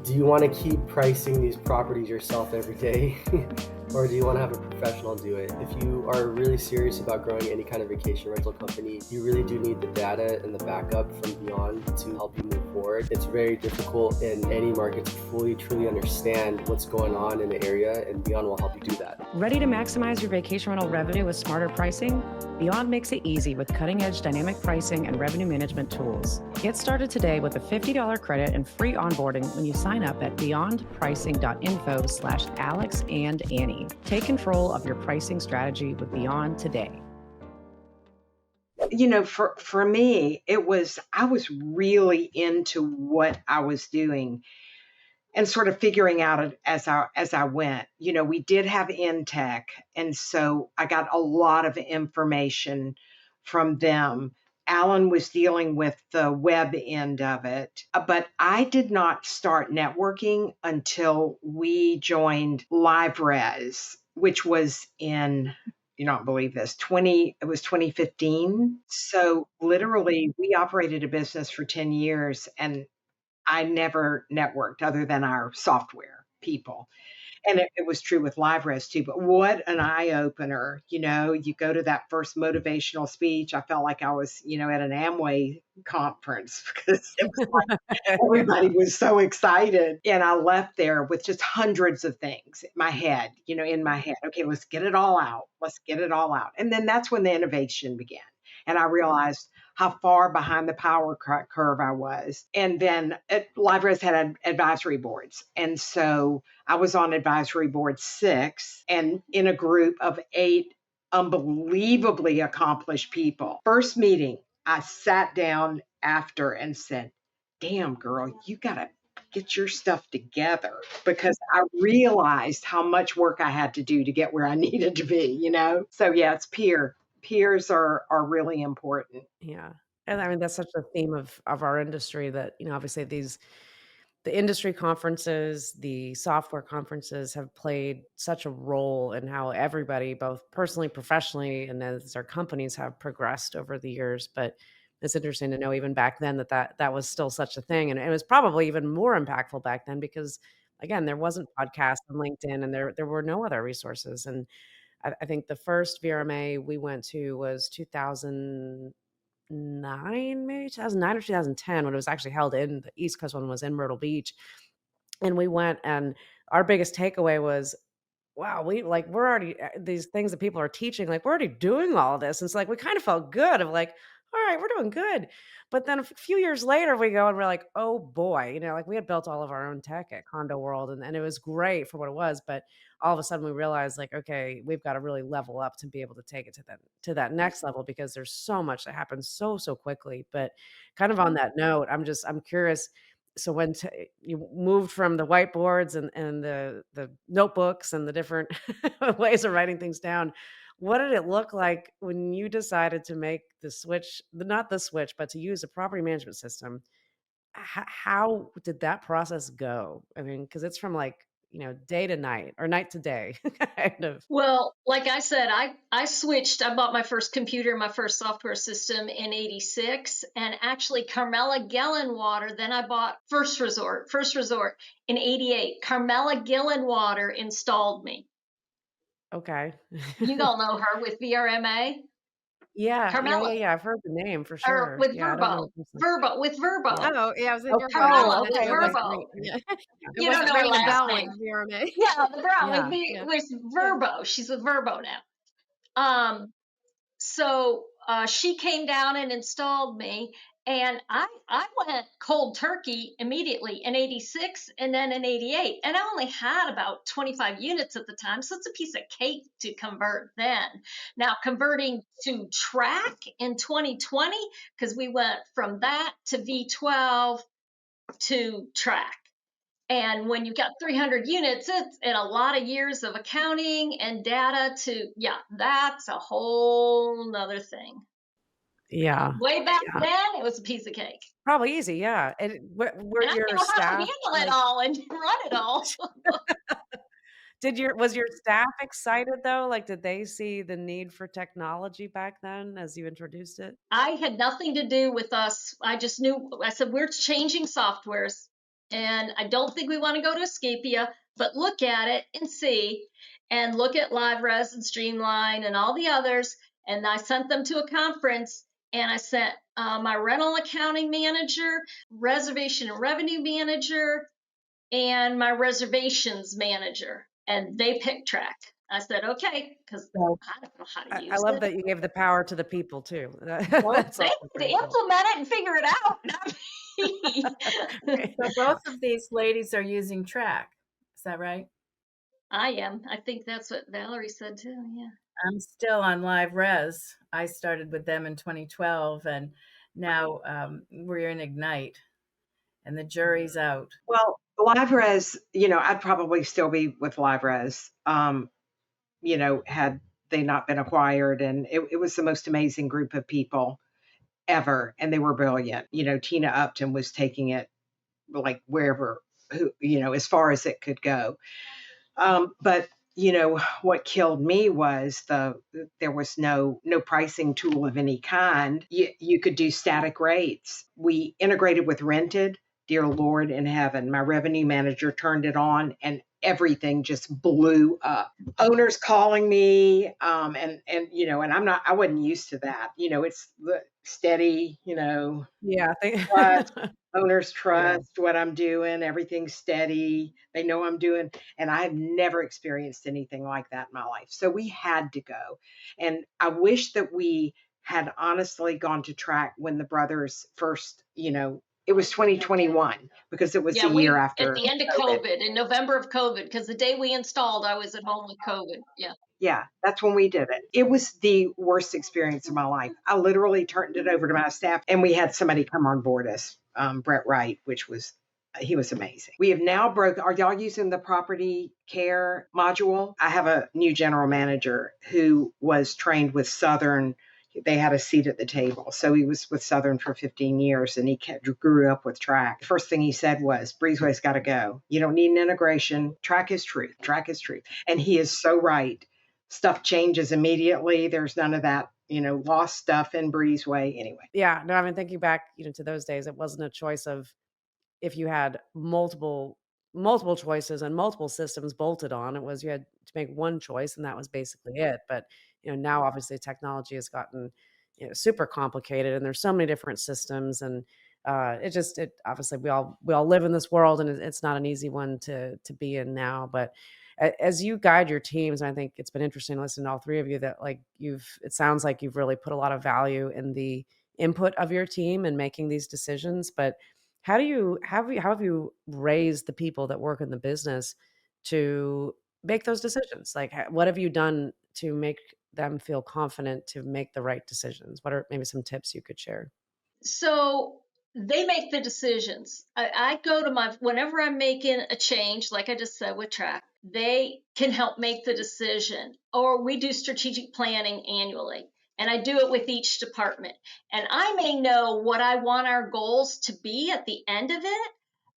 Do you want to keep pricing these properties yourself every day? Or do you want to have a professional do it? If you are really serious about growing any kind of vacation rental company, you really do need the data and the backup from Beyond to help you move forward. It's very difficult in any market to fully, truly understand what's going on in the area, and Beyond will help you do that. Ready to maximize your vacation rental revenue with smarter pricing? Beyond makes it easy with cutting-edge dynamic pricing and revenue management tools. Get started today with a $50 credit and free onboarding when you sign sign up at beyondpricing.info/Alex and Annie. Take control of your pricing strategy with Beyond today. For me, I was really into what I was doing and sort of figuring out it as I went. We did have Intech, and so I got a lot of information from them. Alan was dealing with the web end of it, but I did not start networking until we joined LiveRes, which was in, you don't believe this, it was 2015. So literally we operated a business for 10 years, and I never networked other than our software people. And it was true with LiveRes too. But what an eye opener. You go to that first motivational speech. I felt like I was, at an Amway conference because it was like everybody was so excited. And I left there with just hundreds of things in my head. Okay, let's get it all out. Let's get it all out. And then that's when the innovation began. And I realized how far behind the power curve I was. And then LiveRes had advisory boards. And so I was on advisory board 6 and in a group of 8 unbelievably accomplished people. First meeting, I sat down after and said, damn, girl, you got to get your stuff together, because I realized how much work I had to do to get where I needed to be, So yeah, it's peers are really important. Yeah. And I mean, that's such a theme of our industry that, obviously the industry conferences, the software conferences have played such a role in how everybody, both personally, professionally, and as our companies have progressed over the years. But it's interesting to know even back then that was still such a thing. And it was probably even more impactful back then because, again, there wasn't podcasts and LinkedIn, and there were no other resources. And I think the first VRMA we went to was 2009, maybe 2009 or 2010, when it was actually held in the East Coast one was in Myrtle Beach. And we went, and our biggest takeaway was, wow, we're already these things that people are teaching, like we're already doing all of this. And it's like, we kind of felt good of like, all right, we're doing good. But then a few years later we go and we're like, oh boy, like we had built all of our own tech at Condo World, and it was great for what it was. But all of a sudden we realized like, okay, we've got to really level up to be able to take it to that next level, because there's so much that happens so quickly. But kind of on that note, I'm curious. So when you moved from the whiteboards and the notebooks and the different ways of writing things down, what did it look like when you decided to make the switch, not the switch, but to use a property management system? How did that process go? I mean, because it's from like, day to night or night to day kind of. Well, like I said, I switched. I bought my first computer, my first software system in 86, and actually Carmela Gellenwater. Then I bought First Resort in 88. Carmela Gellenwater installed me. Okay. You all know her with VRMA. Yeah, Carmela. yeah. I've heard the name for sure. Or with Yeah, I don't know Verbo. With Verbo. Oh, yeah, I was in your Carmela okay, with okay. Verbo. Yeah. You don't know her ringing the bell last with name. VRMA. Yeah, the brown Yeah. with Verbo. She's with Verbo now. So she came down and installed me, and I went cold turkey immediately in 86 and then in 88. And I only had about 25 units at the time, so it's a piece of cake to convert then. Now, converting to track in 2020, because we went from that to V12 to track. And when you've got 300 units, it's in a lot of years of accounting and data that's a whole nother thing. Yeah. Way back then, it was a piece of cake. Probably easy, yeah. And were And your I know how to staff handle it all and run it all. was your staff excited though? Like, did they see the need for technology back then as you introduced it? I had nothing to do with us. I just knew, I said, we're changing softwares, and I don't think we want to go to Escapia, but look at it and see, and look at LiveRes and Streamline and all the others. And I sent them to a conference, and I sent my rental accounting manager, reservation and revenue manager, and my reservations manager, and they picked track. I said, okay, because So I don't know how to I use love it. that you gave the power to the people too. Well, That's they also have to pretty cool. implement it and figure it out, not me. so both of these ladies are using Track. Is that right? I am. I think that's what Valerie said too. Yeah. I'm still on Live Res. I started with them in 2012, and now we're in Ignite, and the jury's out. Well, Live Res, I'd probably still be with Live Res, had they not been acquired. And it was the most amazing group of people ever. And they were brilliant. Tina Upton was taking it like wherever, as far as it could go. But what killed me was there was no pricing tool of any kind. You could do static rates. We integrated with rented. Dear Lord in heaven, my revenue manager turned it on and everything just blew up. Owners calling me, and I wasn't used to that. It's the steady, Yeah, trust. Owners yeah. trust what I'm doing. Everything's steady. They know I'm doing. And I've never experienced anything like that in my life. So we had to go. And I wish that we had honestly gone to Track when the brothers first, it was 2021 because it was Yeah, a year we at after the end of COVID. COVID, in November of COVID, because the day we installed, I was at home with COVID. Yeah. Yeah, that's when we did it. It was the worst experience of my life. I literally turned it over to my staff, and we had somebody come on board us, Brett Wright, he was amazing. We have now broken. Are y'all using the property care module? I have a new general manager who was trained with Southern. They had a seat at the table. So he was with Southern for 15 years and grew up with Track. The first thing he said was, Breezeway's got to go. You don't need an integration. Track is truth. Track is truth. And he is so right. Stuff changes immediately. There's none of that, lost stuff in Breezeway anyway. Yeah, no, I mean, thinking back, to those days, it wasn't a choice of if you had multiple choices and multiple systems bolted on. It was you had to make one choice, and that was basically it. But now obviously technology has gotten super complicated, and there's so many different systems, and it obviously we all live in this world, and it's not an easy one to be in now. But as you guide your teams, and I think it's been interesting to listen to all three of you that like it sounds like you've really put a lot of value in the input of your team and making these decisions. But how have you raised the people that work in the business to make those decisions? Like, what have you done to make them feel confident to make the right decisions? What are maybe some tips you could share? So they make the decisions. I go to whenever I'm making a change, like I just said with Track, they can help make the decision. Or we do strategic planning annually, and I do it with each department. And I may know what I want our goals to be at the end of it,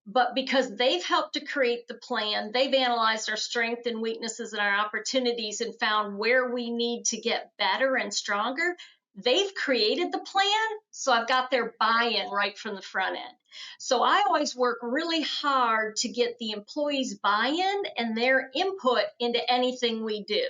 but because they've helped to create the plan, they've analyzed our strengths and weaknesses and our opportunities and found where we need to get better and stronger. They've created the plan, so I've got their buy-in right from the front end. So I always work really hard to get the employees' buy-in and their input into anything we do.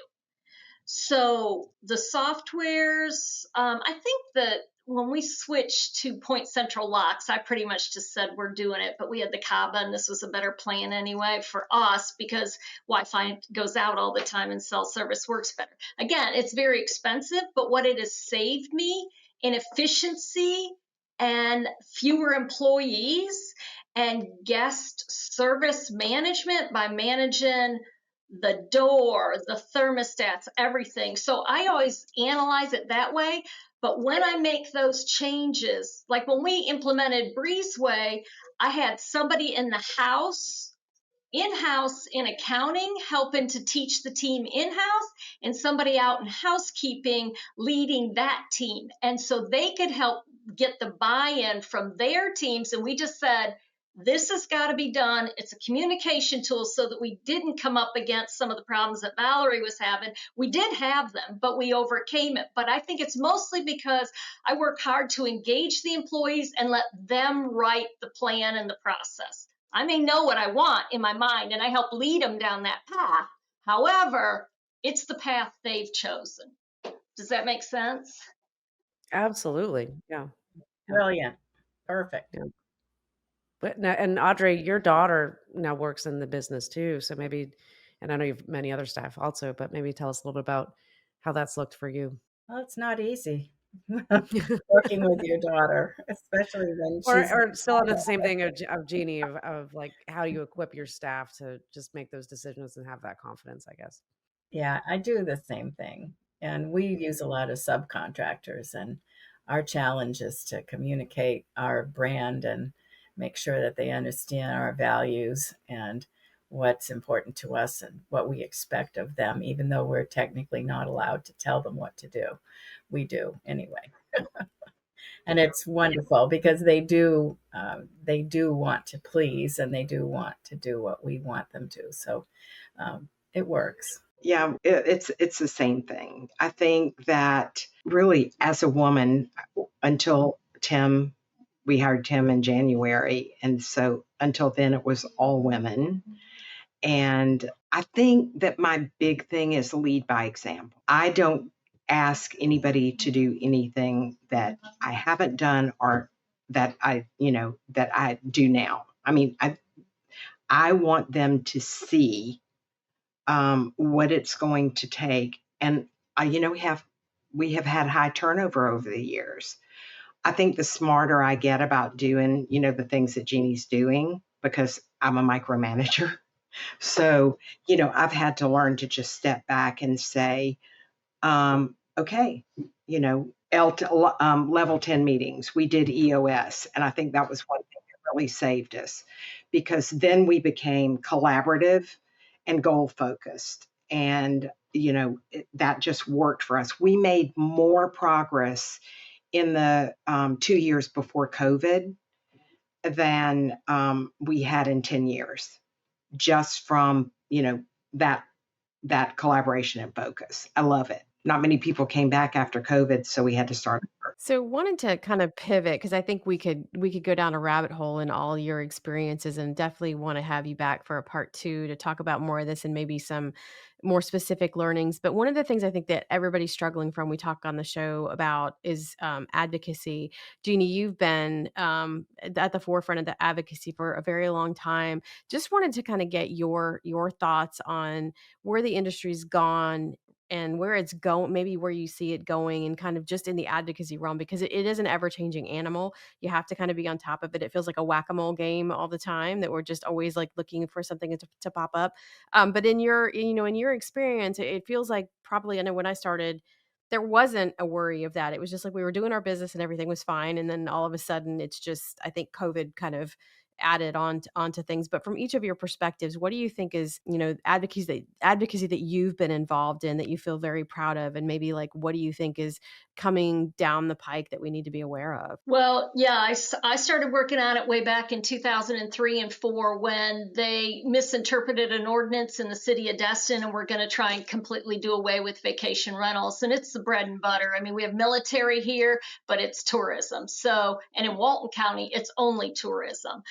So the softwares, I think that when we switched to Point Central locks, I pretty much just said we're doing it, but we had the Kaba, and this was a better plan anyway for us because Wi-Fi goes out all the time and cell service works better. Again, it's very expensive, but what it has saved me in efficiency and fewer employees and guest service management by managing the door, the thermostats, everything. So I always analyze it that way. But when I make those changes, like when we implemented Breezeway, I had somebody in-house in accounting helping to teach the team in-house and somebody out in housekeeping leading that team. And so they could help get the buy-in from their teams. And we just said, this has got to be done. It's a communication tool so that we didn't come up against some of the problems that Valerie was having. We did have them, but we overcame it. But I think it's mostly because I work hard to engage the employees and let them write the plan and the process. I may know what I want in my mind and I help lead them down that path. However, it's the path they've chosen. Does that make sense? Absolutely. Yeah. Brilliant. Perfect. Yeah. But now, and Audrey, your daughter now works in the business too. So maybe, And I know you've many other staff also, but maybe tell us a little bit about how that's looked for you. Well, it's not easy working with your daughter, especially when she's Or still under the same thing of Jeannie of like how you equip your staff to just make those decisions and have that confidence, I guess. yeah, I do the same thing. And we use a lot of subcontractors, and our challenge is to communicate our brand and make sure that they understand our values and what's important to us and what we expect of them, even though we're technically not allowed to tell them what to do. We do anyway. And it's wonderful because they do want to please, and they do want to do what we want them to. So it works. Yeah, it's the same thing. I think that really, as a woman, until Tim, we hired Tim in January, and so until then it was all women. And I think that my big thing is lead by example. I don't ask anybody to do anything that I haven't done or that that I do now. I mean, I want them to see what it's going to take. And we have had high turnover over the years. I think the smarter I get about doing, the things that Jeannie's doing, because I'm a micromanager. So, I've had to learn to just step back and say, okay, level 10 meetings, we did EOS. And I think that was one thing that really saved us, because then we became collaborative and goal focused. And, that just worked for us. We made more progress in the 2 years before COVID than we had in 10 years, just from, that collaboration and focus. I love it. Not many people came back after COVID, so we had to start over. So wanted to kind of pivot because I think we could go down a rabbit hole in all your experiences and definitely want to have you back for a part 2 to talk about more of this and maybe some more specific learnings. But one of the things I think that everybody's struggling from, we talk on the show about, is advocacy. Jeannie, you've been at the forefront of the advocacy for a very long time. Just wanted to kind of get your thoughts on where the industry's gone and where it's going, maybe where you see it going, and kind of just in the advocacy realm, because it is an ever changing animal. You have to kind of be on top of it. It feels like a whack-a-mole game all the time, that we're just always like looking for something to pop up. But in your experience, it feels like, probably, I know when I started, there wasn't a worry of that. It was just like we were doing our business and everything was fine. And then all of a sudden it's just, I think COVID kind of added onto things. But from each of your perspectives, what do you think is, advocacy that you've been involved in that you feel very proud of? And maybe like, what do you think is coming down the pike that we need to be aware of? Well, yeah, I started working on it way back in 2003 and 4 when they misinterpreted an ordinance in the city of Destin, and we're going to try and completely do away with vacation rentals. And it's the bread and butter. I mean, we have military here, but it's tourism. So, and in Walton County, it's only tourism.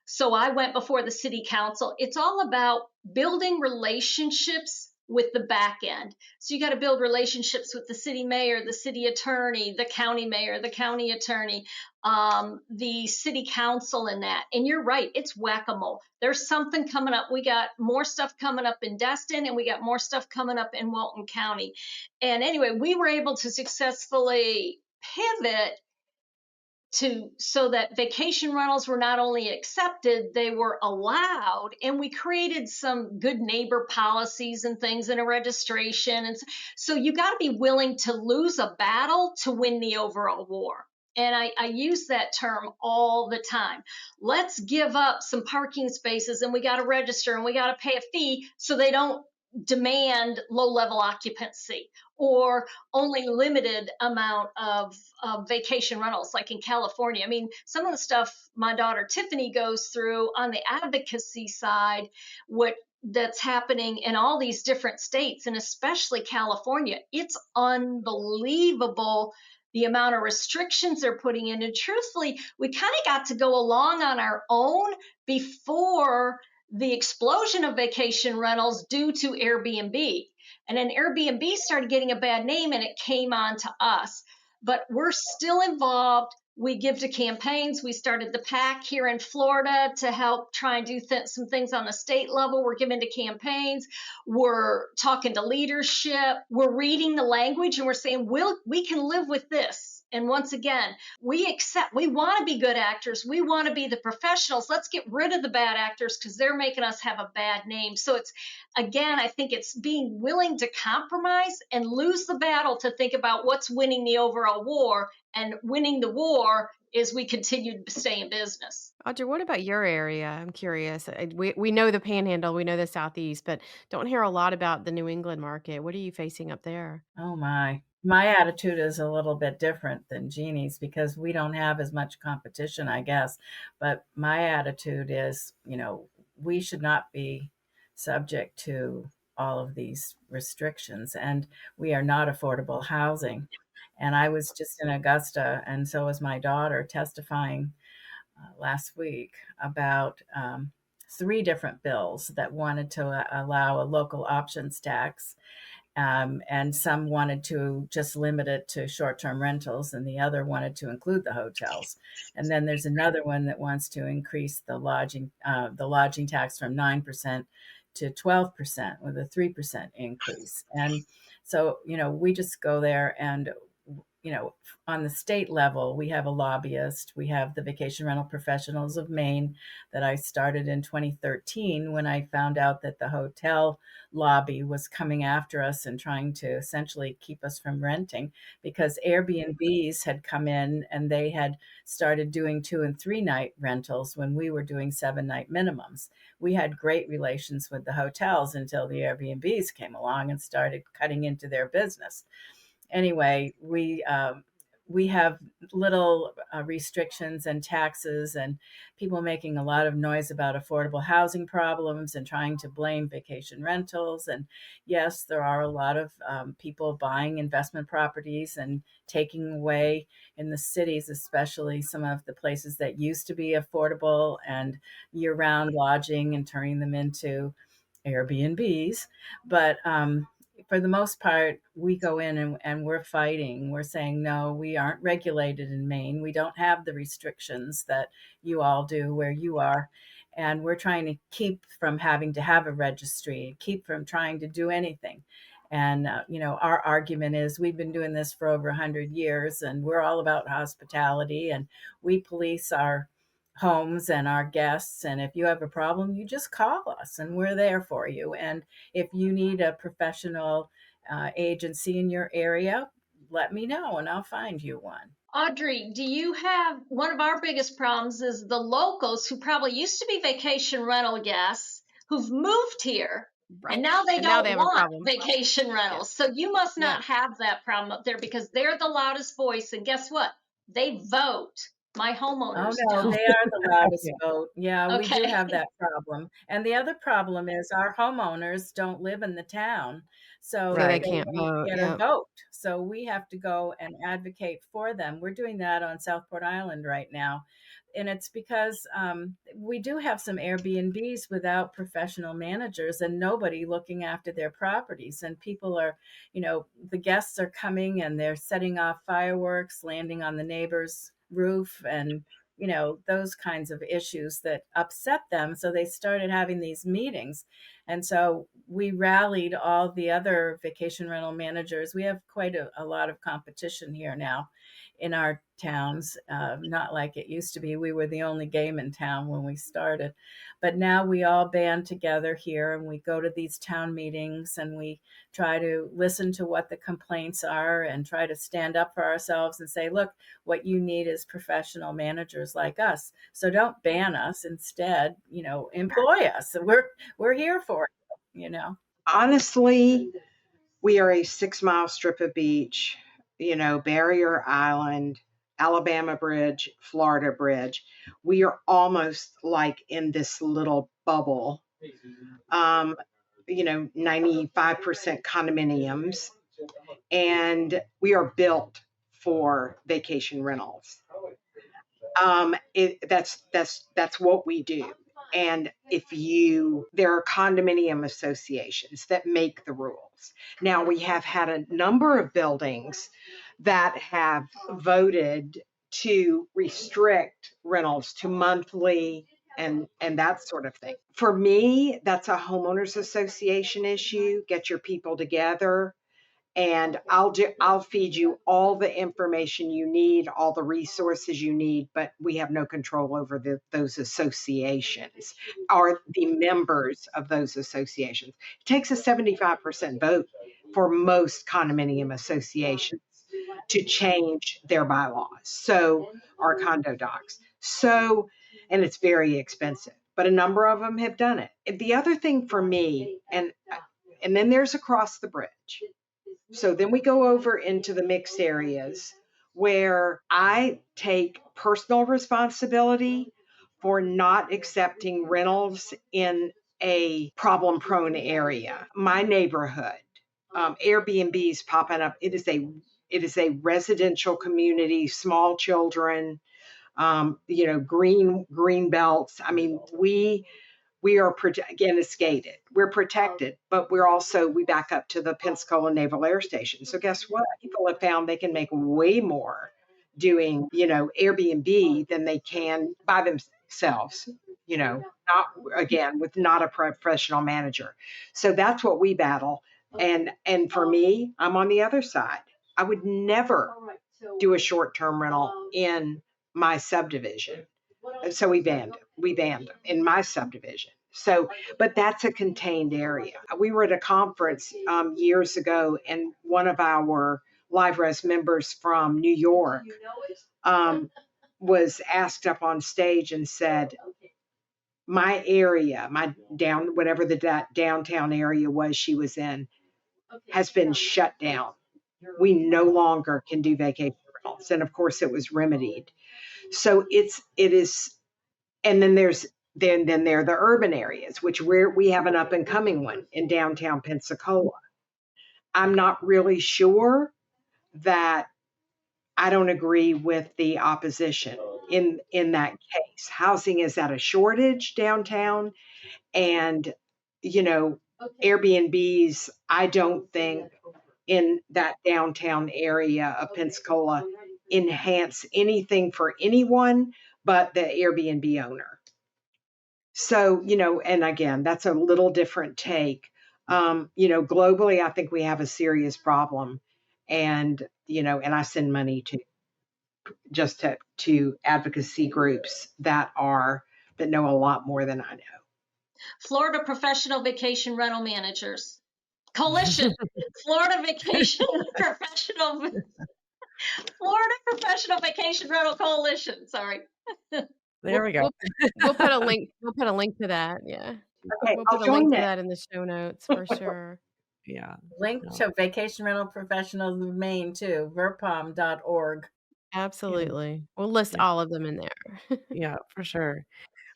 So I went before the city council. It's all about building relationships with the back end. So you got to build relationships with the city mayor, the city attorney, the county mayor, the county attorney, the city council, and that. And you're right, it's whack-a-mole. There's something coming up. We got more stuff coming up in Destin, and we got more stuff coming up in Walton County. And anyway, we were able to successfully pivot so that vacation rentals were not only accepted, they were allowed. And we created some good neighbor policies and things in a registration. And so you got to be willing to lose a battle to win the overall war. And I use that term all the time. Let's give up some parking spaces, and we got to register, and we got to pay a fee so they don't demand low-level occupancy or only limited amount of vacation rentals, like in California. I mean, some of the stuff my daughter Tiffany goes through on the advocacy side, that's happening in all these different states, and especially California, it's unbelievable the amount of restrictions they're putting in. And truthfully, we kind of got to go along on our own before the explosion of vacation rentals due to Airbnb. And then Airbnb started getting a bad name, and it came on to us. But we're still involved. We give to campaigns. We started the PAC here in Florida to help try and do some things on the state level. We're giving to campaigns. We're talking to leadership. We're reading the language and we're saying, we can live with this. And once again, we want to be good actors. We want to be the professionals. Let's get rid of the bad actors because they're making us have a bad name. So it's, again, I think it's being willing to compromise and lose the battle to think about what's winning the overall war. And winning the war is we continue to stay in business. Audrey, what about your area? I'm curious. We know the Panhandle, we know the Southeast, but don't hear a lot about the New England market. What are you facing up there? Oh my. My attitude is a little bit different than Jeannie's because we don't have as much competition, I guess. But my attitude is, we should not be subject to all of these restrictions, and we are not affordable housing. And I was just in Augusta, and so was my daughter, testifying last week about 3 different bills that wanted to allow a local options tax. And some wanted to just limit it to short-term rentals, and the other wanted to include the hotels. And then there's another one that wants to increase the lodging tax from 9% to 12% with a 3% increase. And so, we just go there and, on the state level, we have a lobbyist. We have the Vacation Rental Professionals of Maine that I started in 2013 when I found out that the hotel lobby was coming after us and trying to essentially keep us from renting because Airbnbs had come in and they had started doing 2 and 3 night rentals when we were doing 7-night minimums. We had great relations with the hotels until the Airbnbs came along and started cutting into their business. Anyway, we have little restrictions and taxes and people making a lot of noise about affordable housing problems and trying to blame vacation rentals. And yes, there are a lot of people buying investment properties and taking away in the cities, especially some of the places that used to be affordable and year-round lodging and turning them into Airbnbs. But for the most part, we go in and we're fighting. We're saying, no, we aren't regulated in Maine. We don't have the restrictions that you all do where you are. And we're trying to keep from having to have a registry, keep from trying to do anything. And, our argument is we've been doing this for over 100 years and we're all about hospitality and we police our homes and our guests. And if you have a problem, you just call us and we're there for you. And if you need a professional agency in your area, let me know and I'll find you one. Audrey, do you have one of our biggest problems is the locals who probably used to be vacation rental guests who've moved here. Right. And now they don't have a want problem. vacation rentals. So you must not have that problem up there because they're the loudest voice. And guess what? They vote. My homeowners. Oh, no, don't. they are the loudest vote. Yeah, we Okay. do have that problem. And the other problem is our homeowners don't live in the town. So They they can't don't vote. get Yeah. a vote. So we have to go and advocate for them. We're doing that on Southport Island right now. And it's because we do have some Airbnbs without professional managers and nobody looking after their properties. And people are, the guests are coming and they're setting off fireworks, landing on the neighbor's roof and those kinds of issues that upset them. So they started having these meetings. And so we rallied all the other vacation rental managers. We have quite a lot of competition here now in our towns, not like it used to be. We were the only game in town when we started. But now we all band together here and we go to these town meetings and we try to listen to what the complaints are and try to stand up for ourselves and say, look, what you need is professional managers like us. So don't ban us. Instead, employ us. We're here for it, Honestly, we are a 6-mile strip of beach, Barrier Island, Alabama Bridge, Florida Bridge. We are almost like in this little bubble. 95% condominiums, and we are built for vacation rentals. That's what we do. And there are condominium associations that make the rules. Now we have had a number of buildings that have voted to restrict rentals to monthly and that sort of thing. For me, that's a homeowners association issue. Get your people together, and I'll feed you all the information you need, all the resources you need, but we have no control over those associations or the members of those associations. It takes a 75% vote for most condominium associations to change their bylaws. So, our condo docs. So, and it's very expensive, but a number of them have done it. The other thing for me, and then there's across the bridge. So then we go over into the mixed areas where I take personal responsibility for not accepting rentals in a problem prone area. My neighborhood, Airbnbs popping up. It is a residential community, small children, green belts. I mean, we are again, it's gated. We're protected, but we back up to the Pensacola Naval Air Station. So guess what? People have found they can make way more doing, Airbnb than they can by themselves, not again with not a professional manager. So that's what we battle. And for me, I'm on the other side. I would never do a short-term rental in my subdivision. So we banned them in my subdivision. So, but that's a contained area. We were at a conference years ago, and one of our Live Res members from New York was asked up on stage and said, my area, whatever the downtown area was she was in, has been shut down. We no longer can do vacation rentals. And of course it was remedied. So it is, and then there are the urban areas, which we have an up and coming one in downtown Pensacola. I'm not really sure that I don't agree with the opposition in that case. Housing is at a shortage downtown, and Airbnbs, I don't think in that downtown area of Pensacola enhance anything for anyone but the Airbnb owner. So, and again, that's a little different take. Globally, I think we have a serious problem. And, and I send money to advocacy groups that know a lot more than I know. Florida Professional Vacation Rental Managers Coalition. Florida Professional Vacation Rental Coalition. Sorry. There we go. We'll put a link. We'll put a link to that. Yeah. Okay, We'll put a link to that in the show notes for sure. Yeah. Link to Vacation Rental Professionals of Maine too, verpom.org. Absolutely. We'll list all of them in there. Yeah, for sure.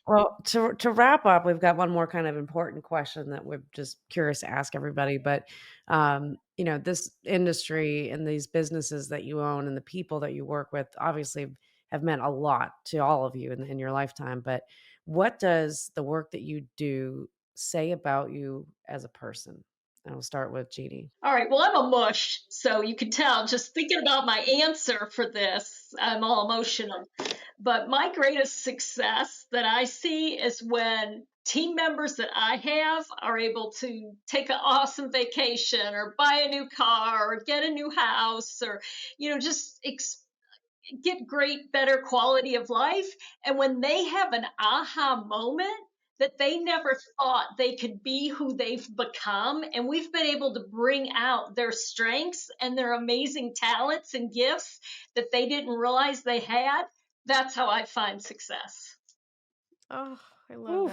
Well, to wrap up, we've got one more kind of important question that we're just curious to ask everybody. But, this industry and these businesses that you own and the people that you work with obviously have meant a lot to all of you in your lifetime. But what does the work that you do say about you as a person? And we'll start with Jeanne. All right. Well, I'm a mush. So you can tell just thinking about my answer for this, I'm all emotional. But my greatest success that I see is when team members that I have are able to take an awesome vacation or buy a new car or get a new house or, just get great, better quality of life. And when they have an aha moment, that they never thought they could be who they've become. And we've been able to bring out their strengths and their amazing talents and gifts that they didn't realize they had. That's how I find success. Oh, I love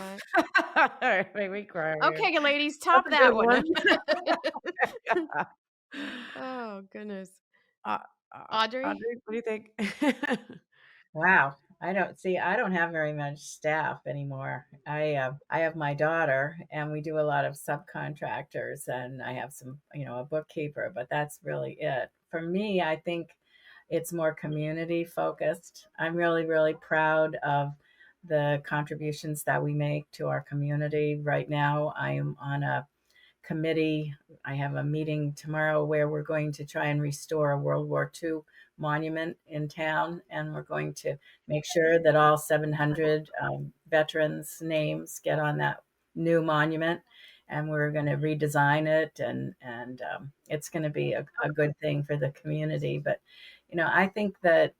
that. Make me cry. Okay, ladies, top that one. Oh, goodness. Audrey? Audrey, what do you think? Wow. I don't have very much staff anymore. I have my daughter, and we do a lot of subcontractors, and I have some, a bookkeeper, but that's really it. For me, I think it's more community focused. I'm really, really proud of the contributions that we make to our community. Right now, I am on a committee. I have a meeting tomorrow where we're going to try and restore a World War II monument in town, and we're going to make sure that all 700 veterans' names get on that new monument. And we're going to redesign it, and it's going to be a good thing for the community. But I think that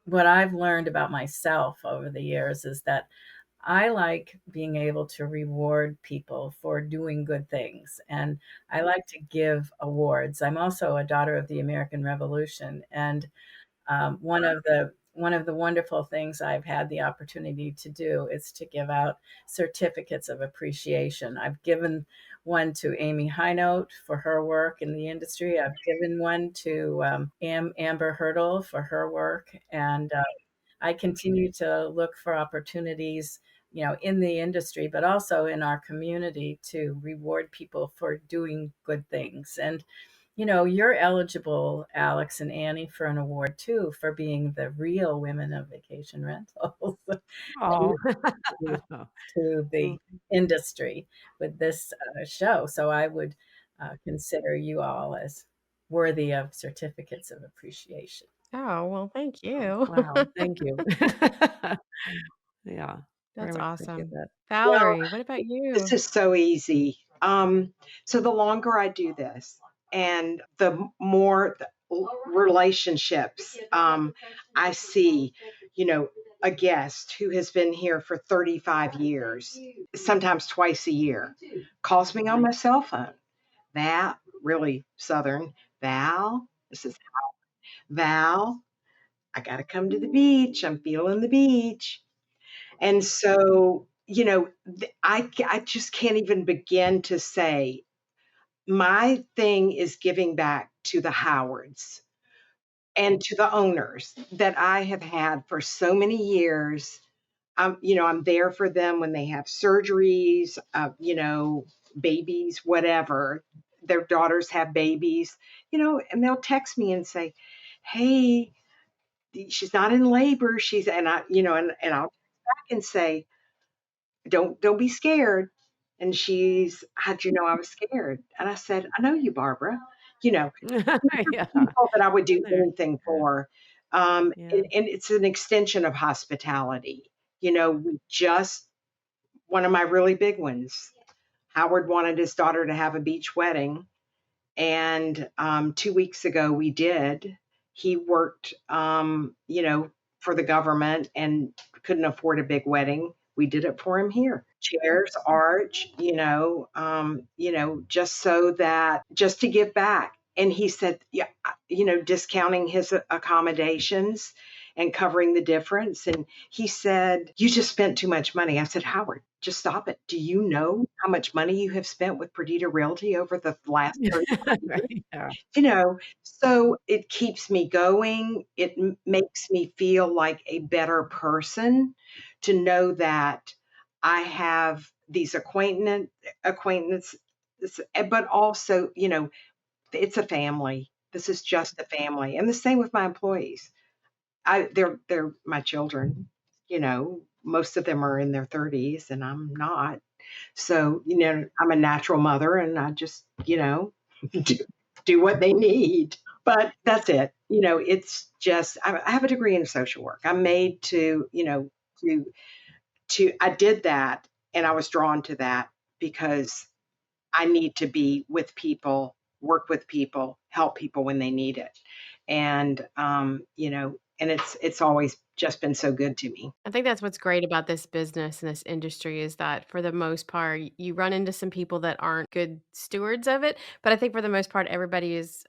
what I've learned about myself over the years is that I like being able to reward people for doing good things, and I like to give awards. I'm also a daughter of the American Revolution, and one of the wonderful things I've had the opportunity to do is to give out certificates of appreciation. I've given one to Amy Hinote for her work in the industry. I've given one to Amber Hurdle for her work, and I continue to look for opportunities, in the industry, but also in our community to reward people for doing good things. And you're eligible, Alex and Annie, for an award too for being the real women of vacation rentals Oh. to the industry with this show. So I would consider you all as worthy of certificates of appreciation. Oh, well, thank you. Wow, thank you. Yeah, very That's much appreciate awesome. that. Well, Valerie, what about this you? is so easy. So the longer I do this, and the more relationships I see, you know, a guest who has been here for 35 years, sometimes twice a year, calls me on my cell phone. Val, really Southern, Val, this is Val, I got to come to the beach. I'm feeling the beach. And so, I just can't even begin to say my thing is giving back to the Howards and to the owners that I have had for so many years. I'm there for them when they have surgeries, babies, whatever. Their daughters have babies, and they'll text me and say, "Hey, she's not in labor. She's," and I'll text back and say, don't be scared. And she's, how'd you know I was scared? And I said, I know you, Barbara. You know, these are Yeah. people that I would do There. anything Yeah. for. Yeah. And it's an extension of hospitality. We just, one of my really big ones, Howard wanted his daughter to have a beach wedding. And 2 weeks ago, we did. He worked, for the government and couldn't afford a big wedding. We did it for him here. Chairs, arch, just so that, just to give back. And he said, yeah, discounting his accommodations and covering the difference. And he said, you just spent too much money. I said, Howard, just stop it. Do you know how much money you have spent with Perdido Realty over the last 35 years? Right. Yeah. So it keeps me going. It makes me feel like a better person to know that I have these acquaintances, but also, it's a family. This is just a family. And the same with my employees. They're my children, most of them are in their 30s and I'm not. So, I'm a natural mother and I just, do, do what they need. But that's it. It's just, I have a degree in social work. I'm made to, I did that and I was drawn to that because I need to be with people, work with people, help people when they need it. And, and it's always just been so good to me. I think that's what's great about this business and this industry is that for the most part, you run into some people that aren't good stewards of it. But I think for the most part, everybody is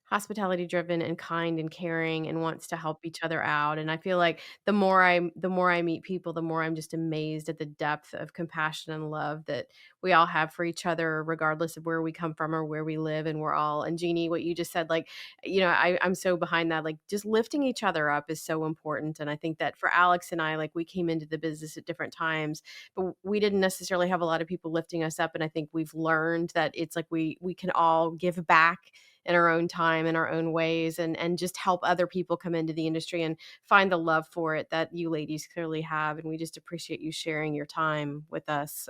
hospitality driven and kind and caring and wants to help each other out. And I feel like the more I meet people, the more I'm just amazed at the depth of compassion and love that we all have for each other, regardless of where we come from or where we live. And we're all, and Jeannie, what you just said, like, I'm so behind that. Like, just lifting each other up is so important. And I think that for Alex and I, like, we came into the business at different times, but we didn't necessarily have a lot of people lifting us up. And I think we've learned that it's like we can all give back in our own time, in our own ways, and just help other people come into the industry and find the love for it that you ladies clearly have. And we just appreciate you sharing your time with us,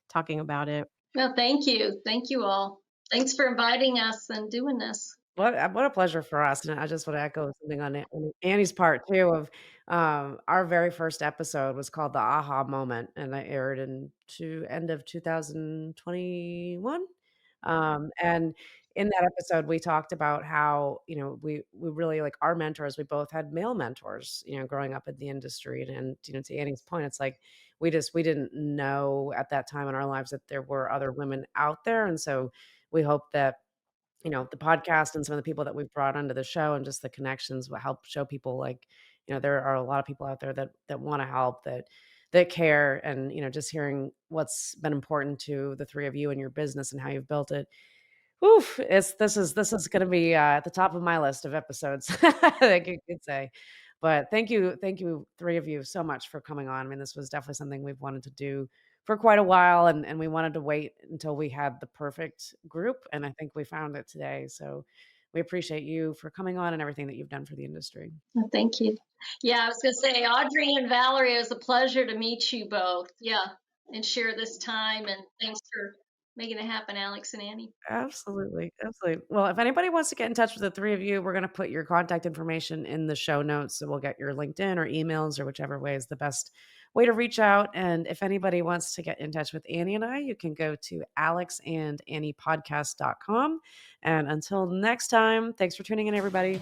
talking about it. Well, thank you. Thank you all. Thanks for inviting us and doing this. What a pleasure for us, and I just want to echo something on Annie's part too of, our very first episode was called The Aha Moment, and I aired in to end of 2021, and in that episode, we talked about how, we really like our mentors, we both had male mentors, growing up in the industry, and, to Annie's point, it's like, we didn't know at that time in our lives that there were other women out there, and so we hope that the podcast and some of the people that we've brought onto the show and just the connections will help show people like, there are a lot of people out there that want to help, that care. And, just hearing what's been important to the three of you and your business and how you've built it. Oof, this is gonna be at the top of my list of episodes, I could say. But thank you, three of you, so much for coming on. I mean, this was definitely something we've wanted to do for quite a while, and we wanted to wait until we had the perfect group, and I think we found it today. So we appreciate you for coming on and everything that you've done for the industry. Well, thank you. Yeah, I was going to say, Audrey and Valerie, it was a pleasure to meet you both. Yeah, and share this time. And thanks for making it happen, Alex and Annie. Absolutely, absolutely. Well, if anybody wants to get in touch with the three of you, we're going to put your contact information in the show notes. So we'll get your LinkedIn or emails or whichever way is the best way to reach out. And if anybody wants to get in touch with Annie and I, you can go to alexandanniepodcast.com. And until next time, thanks for tuning in, everybody.